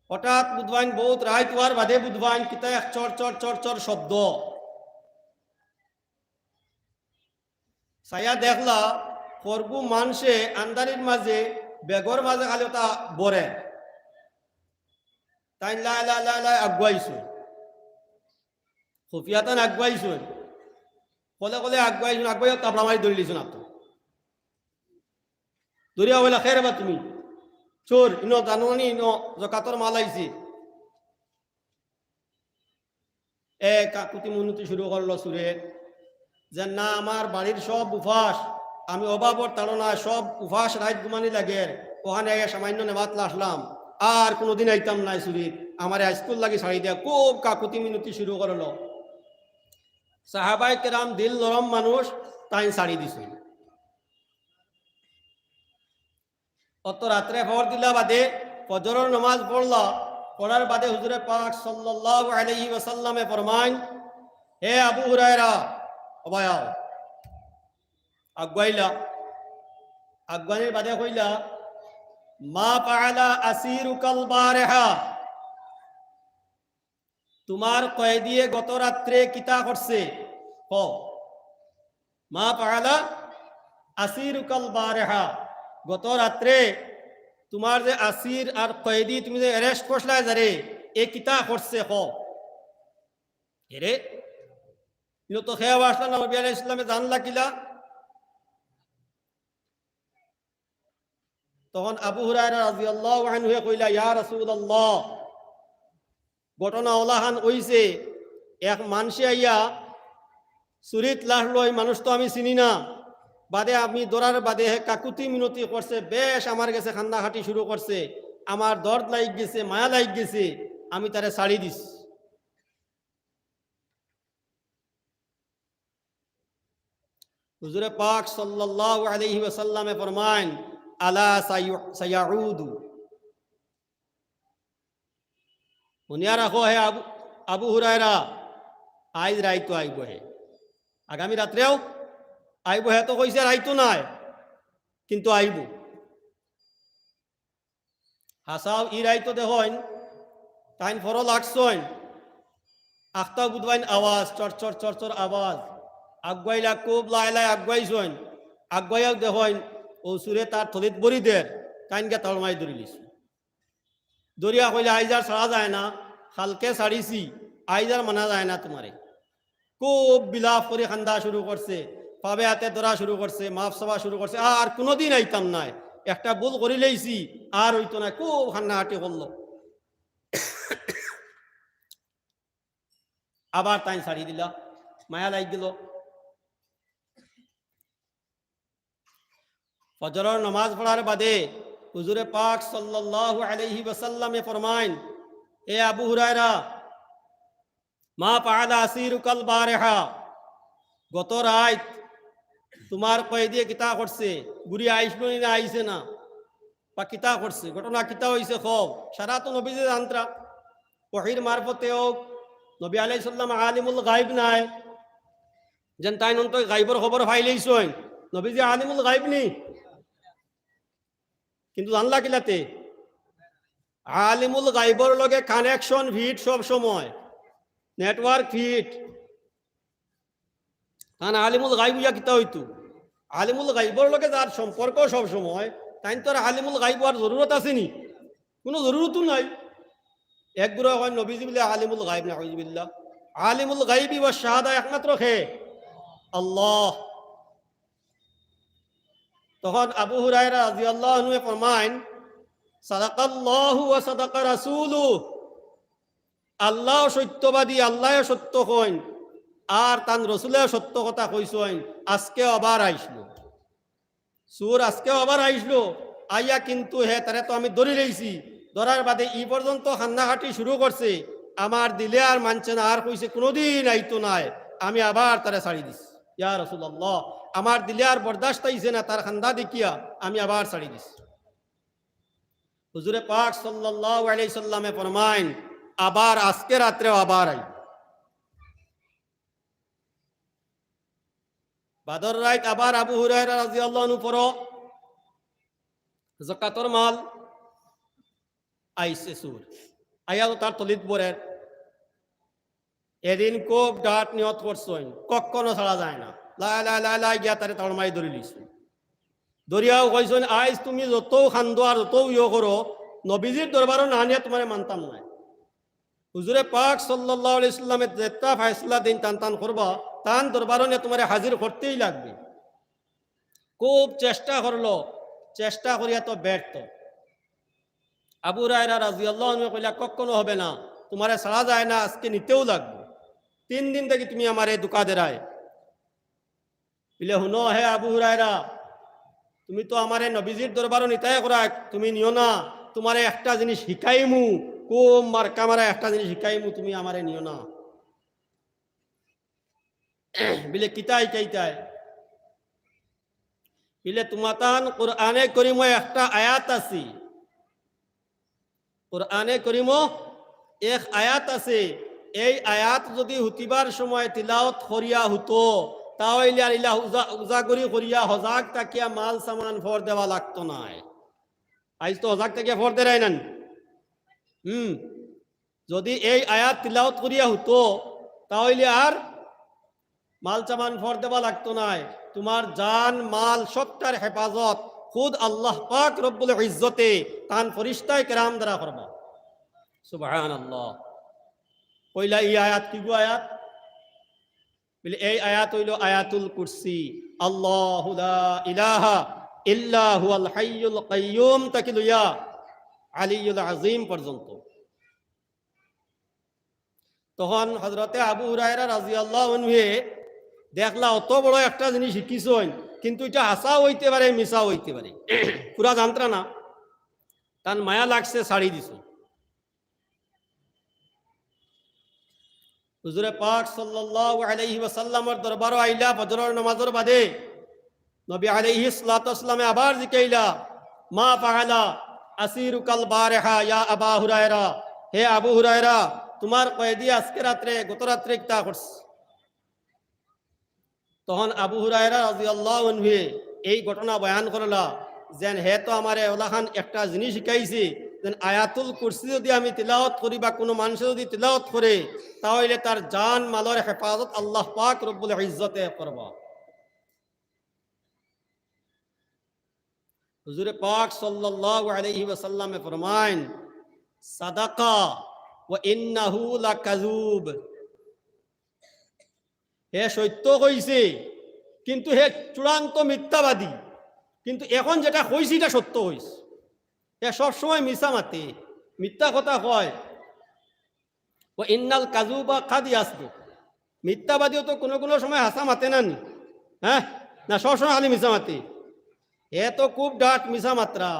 হঠাৎ বুধবাইন বহুত রাত হওয়ার বাদে বুধবাইন কিতা এক চর চর চর চর শব্দ। ছায়া দেখলা ফরগু মানুষে আন্দারির মাঝে বেগর মাঝে খালি ওটা বরে তাই লাই লাই লাই লাই আগুয়াইছো, খুফিয়াতান আগুয়াইছো, কলে কলে আগুয়াইছো, আগুয়াই তাপড়া মারি ধরে লিছো না তো ধরিয়া বলে খেয়ে বা তুমি চোর ইনো জানুনি ইনো জকাতর মাল আইছি। কাকুতি মুনুতি শুরু করলো সুরে যে না আমার বাড়ির সব উপাস, আমি অভাবর তাড়নায় সব উপাস রাত ঘুমানি লাগে, ওখানে সামান্য নেমাত আসলাম, আর কোনোদিন আইতাম নাই চুরি, আমার স্কুল লাগি ছাড়ি দিয়া। খুব কাকুতি মিনতি শুরু করলো। সাহাবাই কেরাম দিল নরম মানুষ, তাই ছাড়ি দিছে। অত রাত্রে ফর দিলা বাদে ফজরের নামাজ পড়লা, পড়ার বাদে হুজুরে পাক সাল্লাল্লাহু আলাইহি ওয়াসাল্লামে ফরমাইন, হে আবু হুরায়রা অবায়াও। আগুয়াইলা, আগুয়ানির বাদে কইলা, মা ফাআলা আসিরুকাল বারিহা, তোমার কয়েদিয়ে গত রাত্রে কিতা করছে ক। মা ফাআলা আসিরুকাল বারিহা, গত রাত্রে তোমার যে আসির আর কয়েদি তুমি যে অ্যারেস্ট করলা যারে, এ কিতা করছে ক। এরে তো খেয়া আসলা নবী আলাইহিস সালামে জানলা কিলা। তখন আবু হুরায়রা রাদিয়াল্লাহু আনহু কইলা, ইয়া রাসূলুল্লাহ, ঘটনা ওলাহান হইছে, এক মানুষে আইয়া চুরিত লাশ লই, মানুষ তো আমি চিনি না, বাদে আমি দৌড়ার বাদে কাকুতি মিনতি করছে, বেশ আমার কাছে খান্না খাটি শুরু করছে, আমার দর্দ লাগ গেছে, মায়া লাগ গেছে, আমি তারে ছাড়ি দিস। হুজুরে পাক সাল্লাল্লাহু আলাইহি ওয়াসাল্লামে ফরমাইন, আলা সায়াউদু, শুনিয়া রাখো হে আবু হুরায়রা, আজ রাইতো আইব, হে আগামী রাত্রেও আইব। হে তো কইছে রাইতো নাই, কিন্তু আইব। হাসাও ই রাইতো দেখইন তাইন ফর লাগছইন, আখতা বুধবাইন আওয়াজ, চর চর চর চর আওয়াজ, আগুয়াইলা খুব লাই লাই আগুয়াইছইন, আগুয়াইয়াও দেখইন ও সুরে তার থলিত বরিদের কাইনকে তলমাই ধরি লিছি দরিয়া কইলে আইজার ছাড়া যায় না হালকে ছাড়িছি আইজার মানা যায় না তোমারে খুব বিলাপ করে খান্দা শুরু করছে পাবে হাতে ধরা শুরু করছে মাফ সভা শুরু করছে আর কোনোদিন আইতাম নাই একটা ভুল করি লইছি আর হইতো না খুব হান্নাহাটি করলো আবার তাই ছাড়ি দিলা মায়া লাগ গেল ফজরের নামাজ পড়ার বাদে হুজুরে পাক সাল্লাল্লাহু আলাইহি ওয়াসাল্লামে ফরমাইন এ আবু হুরায়রা মা পাআলা আসিরুকাল বারিহা গত রাত তোমার কয়েদি কিতা করছে গুড়ি আইসলো না আইছে না বা কিতা করছে ঘটনা কিতা হইছে খব সারা তো নবী যে জানতরা ওহির মারফতেও নবী আলাইহিস সালাম আলিমুল গায়ব নাই যেন তাই নন তো গায়বর খবর ফাইলেইছই নবী যে আলিমুল গায়ব নি কিন্তু জানলা কিলাতে আলিমুল গায়বর লগে কানেকশন ভিট সব সময় নেটওয়ার্ক ফিট কারণ আলিমুল গায়ব ইয়া কিতা হইতো আলিমুল গায়বর লগে যার সম্পর্ক সব সময় তাই তো আর আলিমুল গায়ব আর জরুরত আছে নি কোনো জরুরতও নাই একগুলো হয় নবীজি বলে আলিমুল গায়ব না হইবিল্লাহ আলিমুল গায়বি ওয়া শাহাদা একমাত্র খে আল্লাহ তখন আবু হুরায়রা রাদিয়াল্লাহু আনহু ফরমাইন সাদাকাল্লাহু ওয়া সাদাকা রাসূলু আল্লাহ সত্যবাদী আল্লাহ সত্য কইন আর তান রসুলে সত্য কথা কইসইন আজকে আবার আইসলো সুর আজকে আবার আইসলো আইয়া কিন্তু হে তারে তো আমি ধরে লইছি ধরার বাদে ই পর্যন্ত হান্নাহাটি শুরু করছে আমার দিলে আর মানছে না আর কইছে কোনোদিন আইতো নাই আমি আবার তারে ছাড়ি দিছি ইয়া রাসূলুল্লাহ আমার দিলে আর বরদাস্ত হইছে না তার খান্দা দেখিয়া আমি আবার ছাড়ি দিছি হুজুরে পাক সাল্লাল্লাহু আলাইহি সাল্লামে ফরমাইন আবার আজকে রাত্রে আবার আই বাদর রাত আবার আবু হুরায়রা রাদিয়াল্লাহু আনহু পড়ো যাকাতর মাল আইসে সুর আয়া তো তার তলিত পড়ের এদিন খুব ডাট নিয়ত করছইন কখনো ছাড়া যায় না লা লা লা লা গিয়া তারে তলমাই ধরি লিছু দরিয়াও কইছইন আইস তুমি যত খান্দো আর যত ইয় করো নবীজির দরবারও না নিয়ে তোমারে মানতাম না হুজুরে পাক সাল্লাল্লাহু আলাইহি সাল্লামের যেটা ফয়সালা দিন টান টান করবা তান দরবারও নিয়ে তোমারে হাজির করতেই লাগবে খুব চেষ্টা করলো চেষ্টা করিয়া তো ব্যর্থ আবু হুরায়রা রাদিয়াল্লাহু আনহু কইলা কখনো হবে না তোমারে ছাড়া যায় না আজকে নিতেও লাগবে 3 দিন থেকে তুমি আমারে দুকা দেরায় বলে হুনো হে আবু হুরায়রা তুমি তো আমারে নবীজির দরবারও নিতাই করা তুমি নিও না তোমারে একটা জিনিস শিখাইমু কোম মার্কা মারা একটা জিনিস শিখাইমু তুমি আমারে নিও না বিলে কিতাই কাইতাই বিলে তোমাতান কোরআনে করিম একটা আয়াত আছে কোরআনে করিম এক আয়াত আছে এই আয়াত যদি হুতিবার সময় তিলাওয়াত করিয়া হতো তাহলে আর ইলা উজাগরি করিয়া হজাক তাকিয়া মাল সামান ফর দেওয়া লাগতো না আজ তো হজাক তাকিয়া ফর দেয় না যদি এই আয়াত তিলাওয়াত করিয়া হতো তাহলে আর মাল সামান ফর দেওয়া লাগতো না তোমার জান মাল সবটার হেফাজত খুদ আল্লাহ পাক রব্বুল ইজ্জতে তান ফরিস্তায়ে কেরাম দ্বারা করবা সুবহানাল্লাহ কইলা এই আয়াত কি গো আয়াত বলে এই আয়াত হইল আয়াতুল কুরসি আল্লাহু লা ইলাহা ইল্লা হুয়াল হাইয়ুল কাইয়ুম থেকে লইয়া আলিয়ুল আযীম পর্যন্ত তখন হযরতে আবু হুরায়রা রাদিয়াল্লাহু আনহু দেখলা অত বড় একটা জিনিস শিখিছইন কিন্তু এটা হাসা হইতে পারে মিছা হইতে পারে পুরা জানত্রা না তার মায়া লাগছে ছাড়ি দিছ হুজুরে পাক সাল্লাল্লাহু আলাইহি ওয়াসাল্লামের দরবারে আইলা ফজরের নামাজের বাদে নবী আলাইহিস সালাতু ওয়াসসালামে আবার জিকাইলা মা ফাআলা আসিরুকাল বারিহা ইয়া আবু হুরায়রা হে আবু হুরায়রা তোমার কয়েদি আজকে রাতে গত রাতে কিতা করছে তখন আবু হুরায়রা রাদিয়াল্লাহু আনহু এই ঘটনা বয়ান করলা যেন হে তো আমারে ওলাখান একটা জিনিস শিখাইছে যেন আয়াতুল কুরসি যদি আমি তিলাওয়াত করি বা কোনো মানুষ যদি তিলাওয়াত করে তাহলে তার জান মালের হেফাজত আল্লাহ পাক রব্বুল ইজ্জতে করবা হুজুর পাক সাল্লাল্লাহু আলাইহি ওয়াসাল্লামে ফরমায়েন সাদাকা ওয়া ইন্নাহু লাকাযুব, হে সত্য কইছে কিন্তু হে চূড়ান্ত মিথ্যাবাদী, কিন্তু এখন যেটা কইছে এটা সত্য হইছে। হে সবসময় মিছা মাতে, মিথ্যা কথা কয়। ও ইন্নাল কাযুবা কাদ ইয়াসদু, মিথ্যাবাদীও তো কোনো কোনো সময় হাসা মাতে না নি, হ্যাঁ না সবসময় খালি মিছা মাতে। এ তো খুব ডাট মিছা মাত্রা,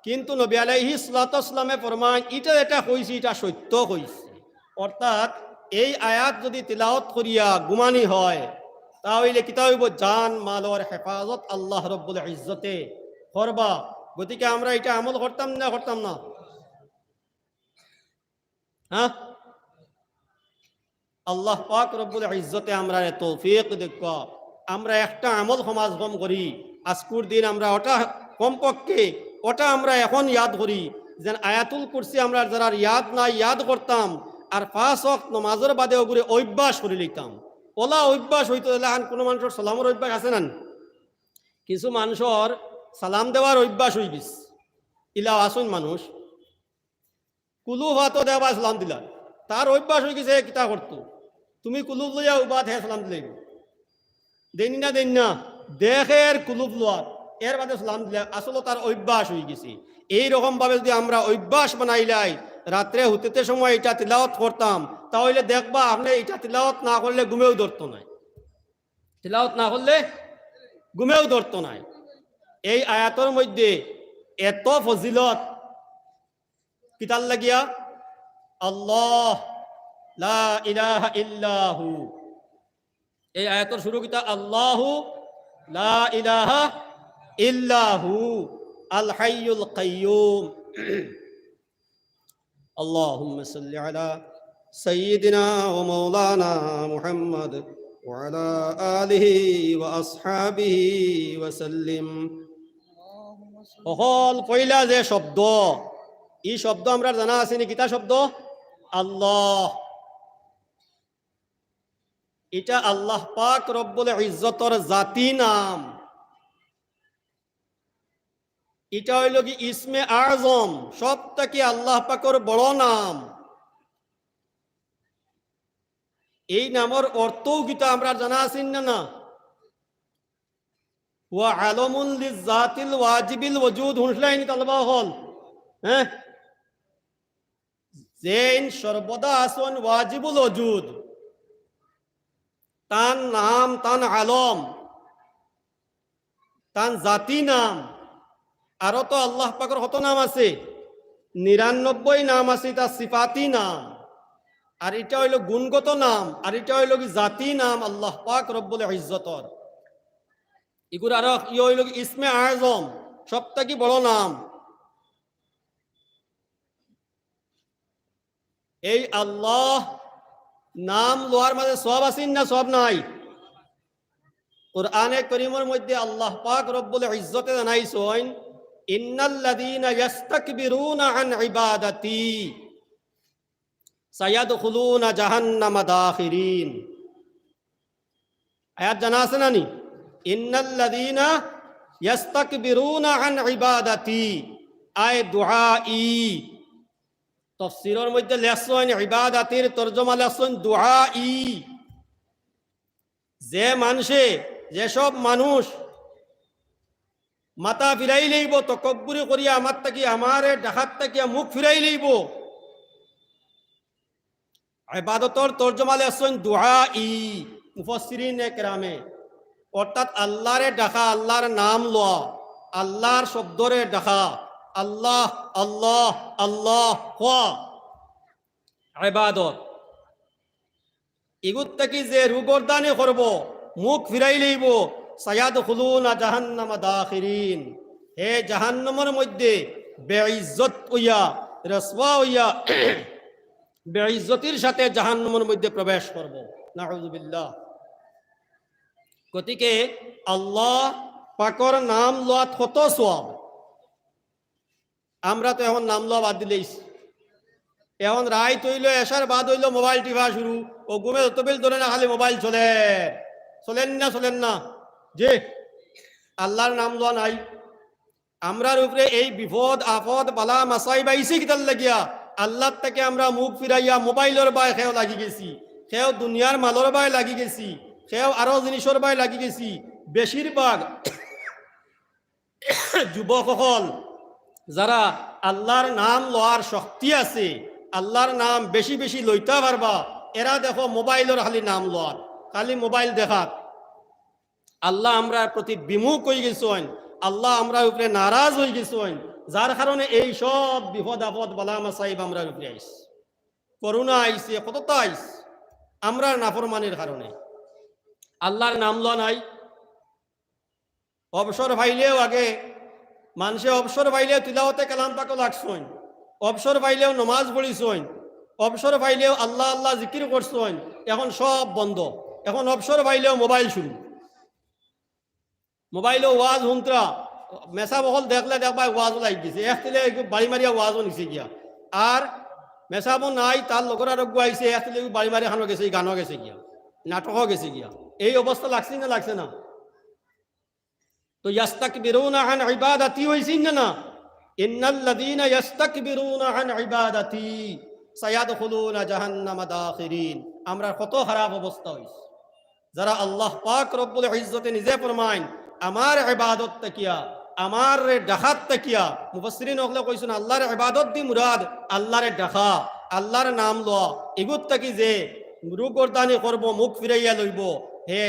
কিন্তু নবী আলাইহিস সালাতু ওয়াসসালামে ফরমান এটা যেটা কইছে এটা সত্য কইছে। অর্থাৎ এই আয়াত যদি তিলাওয়াত করিয়া গুমানি হয় তাহলে কিতা হইব, জান মালর হেফাজত আল্লাহ রব্বুল ইজ্জতে করবা। গতিকে আমরা এটা আমল করতাম না? হ্যাঁ, আল্লাহ পাক রব্বুল ইজ্জতে আমরা তৌফিক দেখ, আমরা একটা আমল সমাজ কম করি। আজকুর দিন আমরা ওটা কমপক্ষে ওটা আমরা এখন ইয়াদ করি, যেন আয়াতুল কুরসি আমরা যারা ইয়াদ নাই ইয়াদ করতাম, আর 5 ওয়াক্ত নমাজের বাদে ওগুলো অভ্যাস করে লইতাম। ওলা অভ্যাস হইতো এখন কোনো মানুষের সালামের অভ্যাস আছে না? কিছু মানুষের সালাম দেওয়ার অভ্যাস হয়ে গেছে। ইলা আসুন মানুষ কুলু ভাতো দেওয়া সালাম দিলা, তার অভ্যাস হয়ে গেছে কিতা করতো, তুমি কুলুব লইয়া উবাদ হে সালাম দিলে দেন না দেখের কুলুব লোয়ার এর বাদে সালাম দিলে, আসলে তার অভ্যাস হয়ে গেছে। এইরকম ভাবে যদি আমরা অভ্যাস বানাইলাই, রাত্রে হুতেতে সময় এটা তিলাওয়াত করতাম, তাহলে দেখবা আপনি এটা তিলাওয়াত না করলে ঘুমেও ধরতো নাই, তিলাওয়াত না করলে ঘুমেও ধরতো নাই। এই আয়াতের মধ্যে এত ফজিলত কিতার লাগিয়া, আল্লাহ লা ইলাহা ইল্লাহু, এই আয়াতের শুরু কিতা আল্লাহু লা ইলাহা ইল্লাহু আল হাইয়ুল কাইয়্যুম। আল্লাহুম্মা সাল্লি আলা সাইয়্যিদিনা ওয়া মাওলানা মুহাম্মদ ওয়া আলা আলিহি ওয়া আসহাবিহি ওয়া সাল্লিম। অকল পয়লা যে শব্দ, এই শব্দ আমরা জানা আছে নি? কিতা শব্দ? আল্লাহ। এটা আল্লাহ পাক রব্বুল ইজ্জতর জাতি নাম। এটা হইল কি ইসমে আজম, সব থেকে আল্লাহ পাকর বড় নাম। এই নামের অর্থও কিতা আমরা জানা আছি না? ওয়া আলামুন লিজাতিল ওয়াজিবিল ওজুদ, হুনলাইনি তালবা হল, হ্যাঁ, যেন সর্বদা আসন ওয়াজিবুল ওজুদ, তান নাম, তান আলম, তান জাতি নাম। আরো তো আল্লাহ পাকের কত নাম আছে? 99 নাম আছে, তার সিফাতি নাম। আর এটা হইল গুণগত নাম, আর এটা হইল কি জাতি নাম আল্লাহ পাক রব্বুল ইজ্জতর। এগুলো আরো ইয়ে হইল কি ইসমে আজম, সব থেকে বড় নাম। এই আল্লাহ নাম লোয়ার মাঝে সব আছেন না সব নাই? কুরআনে কারীমের মধ্যে আল্লাহ পাক রব্বুল ইজ্জতে জানাইছেন, ইন্নাল্লাযীনা ইস্তাকবিরুনা আন ইবাদাতি সায়াদখুলুনা জাহান্নামা দাখিরিন। আয়াত জানা আছে না নি? ইন্নাল্লাযীনা ইস্তাকবিরুনা আন ইবাদাতি, আয় দুআই। তাফসীরের মধ্যে লেখছেন ইবাদাতের তরজমা লেখছেন দুআই। যে মানুষে, যেসব মানুষ মাথা ফিরাই লইব, তকব্বুরি করিয়া আমার তাকি আমারে ডাকাত তাকিয়া মুখ ফিরাই লইব, ইবাদতর তরজমা লেখছেন দুআই মুফাসসিরিনে কেরামে। অর্থাৎ আল্লাহরে ডাকা, আল্লাহর নাম লওয়া, আল্লাহর শব্দরে ডাকা, আল্লাহ আল্লাহ আল্লাহ হওয়া ইবাদত। এগুত থেকে যে রুগরদানি করব, মুখ ফিরাই লইব, সায়াদখুলুনা জাহান্নামা দাখিরিন, হে জাহান্নামের মধ্যে বেইজ্জত হইয়া, রাসওয়া হইয়া, বেইজ্জতির সাথে জাহান্নামের মধ্যে প্রবেশ করব। নাউযুবিল্লাহ। গতিকে আল্লাহ পাকর নাম লওয়া কত সওয়াব। আমরা তো এখন নাম লওয়া বাদ দিলেইছি। এখন রাইত হইল, এসার বাদ হইল মোবাইল টিভা শুরু, ও ঘুমে তবিল ধরে না খালি মোবাইল চলেন না যে আল্লাহর নাম লওয়া নাই। আমরার উপরে এই বিপদ আপদ বালা মাসাই বাইছে কিতার লাগিয়া আল্লাহ থেকে আমরা মুখ ফিরাইয়া মোবাইলের বাই খেও লাগি গেছি, খেও দুনিয়ার মালর বাই লাগি গেছি, খেও আরো জিনিসের বাই লাগি গেছি। বেশিরভাগ যুবকসকল যারা আল্লাহর নাম লওয়ার শক্তি আছে, আল্লাহর নাম বেশি বেশি লইতে পারবা, এরা দেখো মোবাইলের খালি নাম লওয়ার, খালি মোবাইল দেখাত। আল্লাহ আমরা প্রতি বিমুখ হয়ে গেছেন, আল্লাহ আমরা উপরে নারাজ হয়ে গেছেন, যার কারণে এই সব বিপদ আপদ বালা মাসাইব আমরা উপরে আইস, করোনা আইসে, কতটা আইস আমরা নাফরমানের কারণে। আল্লাহর নাম লওয়া নাই। অবসর পাইলেও আগে মানুষে অবসর পাইলেও তিলাওয়াতে কালাম পাক লাগছেন, অবসর পাইলেও নমাজ পড়িছেন, অবসর পাইলেও আল্লাহ আল্লাহ জিকির করছেন। এখন সব বন্ধ, এখন অবসর পাইলেও মোবাইল শুরু, মোবাইলও ওয়াজ হুন্তরা মেসা বহল দেখলে দেখবা ওয়াজও লাগ গেছে, এক তিলে বাড়ি মারিয়া ওয়াজও নিছে গিয়া। আর মেসাবো নাই, তার লোকের আরোগ্য আইসে, এক তিলে বাড়ি মারি খানো গেছে, গানও গেছে গিয়া, নাটকও গেছে গিয়া। এই অবস্থা লাগছে না লাগছে না? তো ইয়াস্তাকবিরুনা আন ইবাদাতি হইছিন না? ইন্নাল্লাযীনা ইয়াস্তাকবিরুনা আন ইবাদাতি সায়াদখুলুনা জাহান্নামা দাখিরিন। আমরা কত খারাপ অবস্থা হইছে। যারা আল্লাহ পাক রব্বুল ইজ্জতে নিজে ফরমায় আমার ইবাদত তাকিয়া, আমার ডাকাত তাকিয়া, মুফাসসিরিন হলে কইছেন আল্লাহর ইবাদত দি মুরাদ আল্লাহর ডাকা, আল্লাহর নাম লওয়া। এগুত তাকি যে রুগরদানি করব, মুখ ফিরাইয়া লইব, হে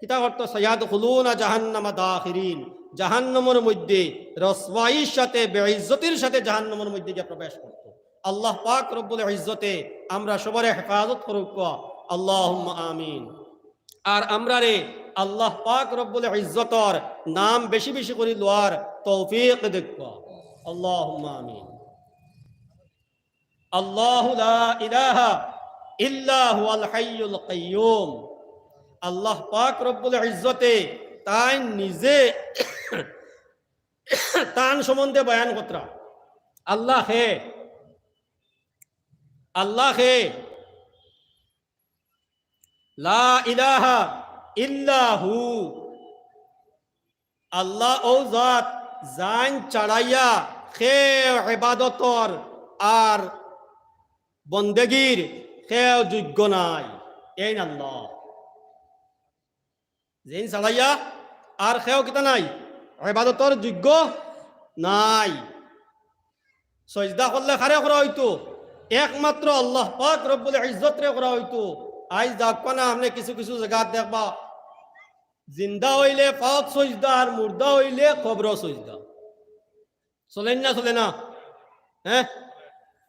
কিতা অর্থ সায়াদখুলুনা জাহান্নামা দাখিরিন, জাহান্নামের মধ্যে রসওয়াইর সাথে বেইজ্জতির সাথে জাহান্নামের মধ্যে গিয়ে প্রবেশ করত। আল্লাহ পাক রব্বুল ইজ্জতে আমরা সবার হেফাজত করুক, আল্লাহুম্মা আমিন। আর আমরা রে আল্লাহ পাক রব্বুল ইজ্জতর নাম বেশি বেশি করে লওয়ার তৌফিক দেখ, আল্লাহুম্মা আমিন। আল্লাহু লা ইলাহা ইল্লা হুয়াল হাইয়ুল কাইয়্যুম। আল্লাহ পাক রব্বুল ইজ্জতে তাই নিজে তান সম্বন্ধে বয়ান কতরা, আল্লাহ হে, আল্লাহ হে, লা ইলাহা ইল্লাহু, আল্লাহ ও জাত জান চড়াইয়া খে ইবাদতর আর বন্দেগীর খেও যোগ্য নাই। এই আল্লাহ যেন চড়াইয়া আর খেও কিতা নাই, ইবাদতর যোগ্য নাই। সজদা করলে খারে করা হইতো একমাত্র আল্লাহ পাক রব্বুল ইজ্জত রে করা হইতো। আজ দেখবা না আপনি কিছু কিছু জায়গা দেখবা জিন্দা হইলে পাওত সজদা আর মুর্দা হইলে কবর সজদা। চলেন না চলে না? হ্যাঁ,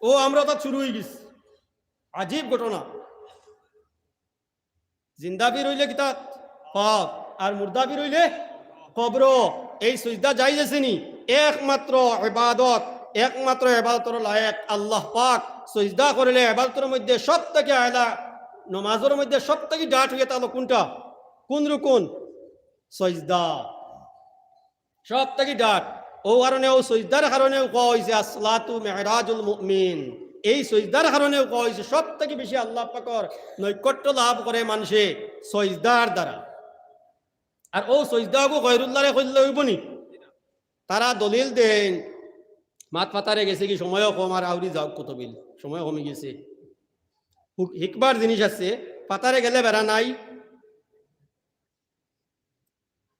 ও আমরা তো শুরু হয়ে গেছি। আজীব ঘটনা। জিন্দা বীর হইলে কিতা পাওত আর মুর্দা বীর হইলে কবর। এই সজদা যাই যাচ্ছেনি একমাত্র ইবাদত, একমাত্র ইবাদতের লায়ক আল্লাহ পাক। সজদা করিলে ইবাদতের মধ্যে সব থেকে আলা, নমাজের মধ্যে সব থেকে ডাট হয়ে তাহলে কোনটা, কোন রুকুন? সজদা সব থেকে ডাট। ও কারণে ও সজদার কারণেও কোয়া হয়েছে আসসালাতু মি'রাজুল মুমিন। এই সজদার কারণেও কোয়া হয়েছে সব থেকে বেশি আল্লাহ পাকের নৈকট্য লাভ করে মানুষে সজদার দ্বারা। আর ও সজদাকে গয়রুল্লাহরে কইলে হইব নি? তারা দলিল দেন মাত পাতারে গেছে কি সময়ও কম, আর আউরি যাও কত বিল সময় কমে গেছে। হিকবার জিনিস আছে, পাতারে গেলে বেড়া নাই।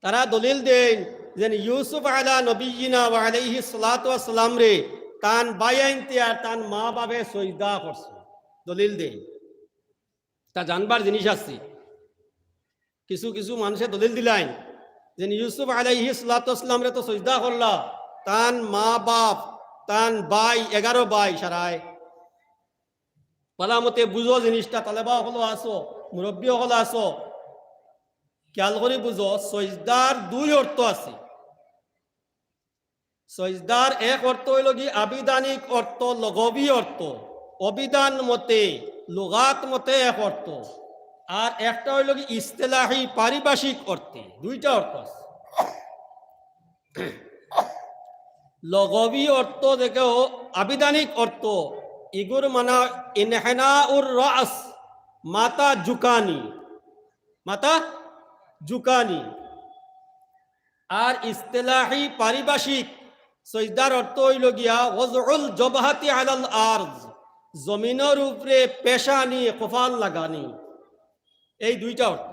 তারা দলিল দেন যে ইউসুফ আলা নবিয়িনা ওয়া আলাইহি সালাতু ওয়াস সালাম রে তান বাইনতে আর তান মা বাবে সজদা করছে। দলিল দেন, তা জানবার জিনিস আছে। কিছু কিছু মানুষে দলিল দিলেন যে ইউসুফ আলাইহি সালাতু ওয়াস সালাম রে তো সজদা করলা, তান মা বাপ তান ভাই 11 ভাই সারায়। পালামতে বুঝো জিনিসটা, তালেবা হলো আসো, মুরব্বী হলো আসো, খেয়াল করে বুঝো। সজদার দুই অর্থ আছে। সজদার এক অর্থ হইল কি আবিধানিক অর্থ, লঘবী অর্থ। অবিধান মতে লুগাত মতে এক অর্থ, আর একটা হইল কি ইস্তেলাহি পারিভাষিক অর্থে। দুইটা অর্থ আছে। লঘবী অর্থ দেখো, আবিধানিক অর্থ ইগুর মানা ইনহিনাউর রাস, মাথা ঝুকানি, মাথা ঝুকানি। আর ইস্তেলাহি পারিভাষিক সজদার অর্থ হইল গিয়া ওয়াজউল জবহাতি আলাল আরজ, জমিনের উপরে পেশানি কপাল লাগানি। এই দুইটা অর্থ।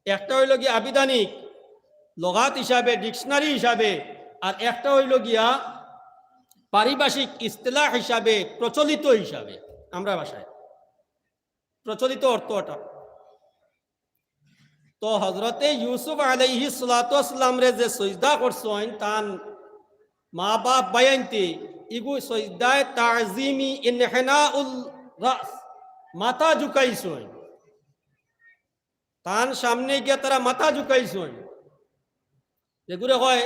একটা হইল গিয়া আবিধানিক লগাত হিসাবে, ডিকশনারি হিসাবে, আর একটা হইল গিয়া পারিভাষিক ইস্তেলাহ হিসাবে, প্রচলিত হিসাবে, আমরা ভাষায় প্রচলিত অর্থটা। তো হজরতে ইউসুফ আলাইহিস সালাতু ওয়াসসালাম রে যে সজদা করছেন তান মা বাপ বায়ানতে ইগু সজদায় তাজিমি ইনহিনাউল রাস, মাথা ঝুকাইছেন, তান সামনে গিয়া তারা মাথা ঝুকাইছেন। যেগুলো হয়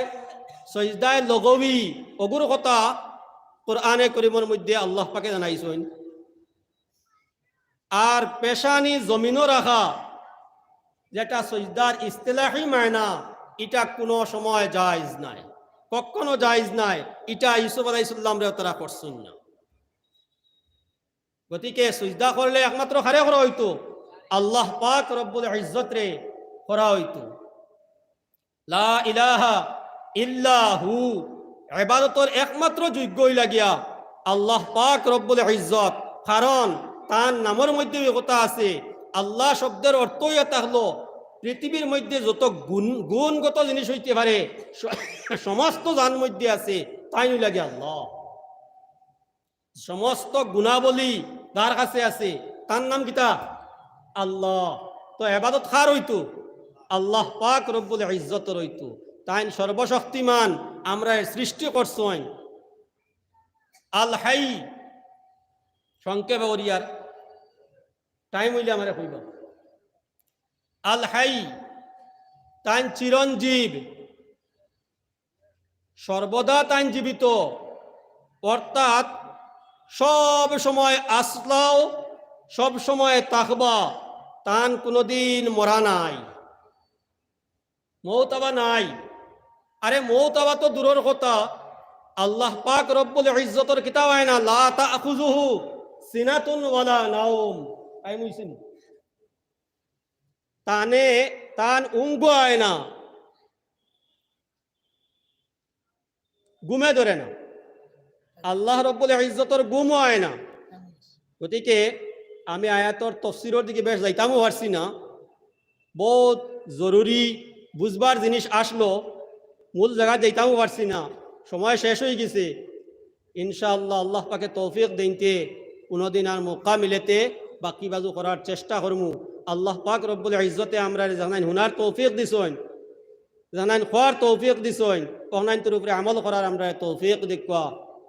সজদায় লগবি, অগুর কথা কোরআনে করিমের মধ্যে আল্লাহ পাকে জানাইছেন। আর পেশানি জমিনও রাখা, যেটা সজদার ইস্তেলাহি মায়না, এটা কোনো সময় জায়েজ নাই, কখনো জায়েজ নাই। এটা ইউসুফ আলাইহিস সালাম রে তারা করছেন না। গতিকে সজদা করলে একমাত্র হারে করা হইতো, আল্লাহ পাক রব্বুল ইজ্জত রে করা হইতো। লা ইলাহা ইল্লাহু, ইবাদতের একমাত্র যোগ্য হইলা গিয়া আল্লাহ পাক রব্বুল ইজ্জত। কারণ তার নামের মধ্যে কথা আছে, আল্লাহ শব্দের অর্থই এটা হলো পৃথিবীর মধ্যে যত গুণগত জিনিস হইতে পারে সমস্ত যার মধ্যে আছে তাই হইলা গিয়া আল্লাহ। সমস্ত গুণাবলী তার কাছে আছে, তার নাম কিতা আল্লাহ। তো ইবাদত কার হইতো? আল্লাহ পাক রব্বুল ইজ্জতের হইতো। তাই সর্বশক্তিমান আমরা সৃষ্টি করছেন। আল হাই সংক্ষেপে ওরিয়ার টাইম হইলে আমরা কইব। আল হাই তাই চিরঞ্জীব, সর্বদা তাই জীবিত, অর্থাৎ সব সময় আসলাও, সব সময় তাকবা, তান কোনোদিন মরা নাই, মৌতাবা নাই। আরে মৌতাবা তো দূরের কথা, আল্লাহ পাক রব্বুল ইজ্জতের কিতাব হয় না, লা তাখুযুহু সিনাতুন ওয়ালা নাওম, টাইম হইছে নি? তানে তান উঙ্গ হয় না, গুমে ধরে না। আল্লাহ রব্বুল ইজ্জতের গুম হয় না। গতিকে আমি আয়াতর তফসিরের দিকে বেশ যাইতামও পারছি না, বহুত জরুরি বুঝবার জিনিস আসলো, মূল জায়গা যাইতামও পারছি না, সময় শেষ হয়ে গেছে। ইনশাআল্লাহ আল্লাহ পাকে তৌফিক দিনতে কোনোদিন আর মৌকা মিলেতে বাকি বাজু করার চেষ্টা করমু। আল্লাহ পাক রব্বুল ইজ্জতে আমরা জানাইন হুনার তৌফিক দিছেন, জানাইন খোয়ার তৌফিক দিছেন, অনাইনটোর উপরে আমল করার আমরা তৌফিক দেখবা।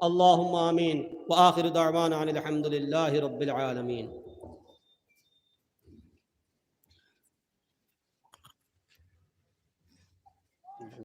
আল্লাহুম্মা আমিন। ওয়া আখিরু দাওয়ানা আনিল হামদুলিল্লাহি রাব্বিল আলামিন।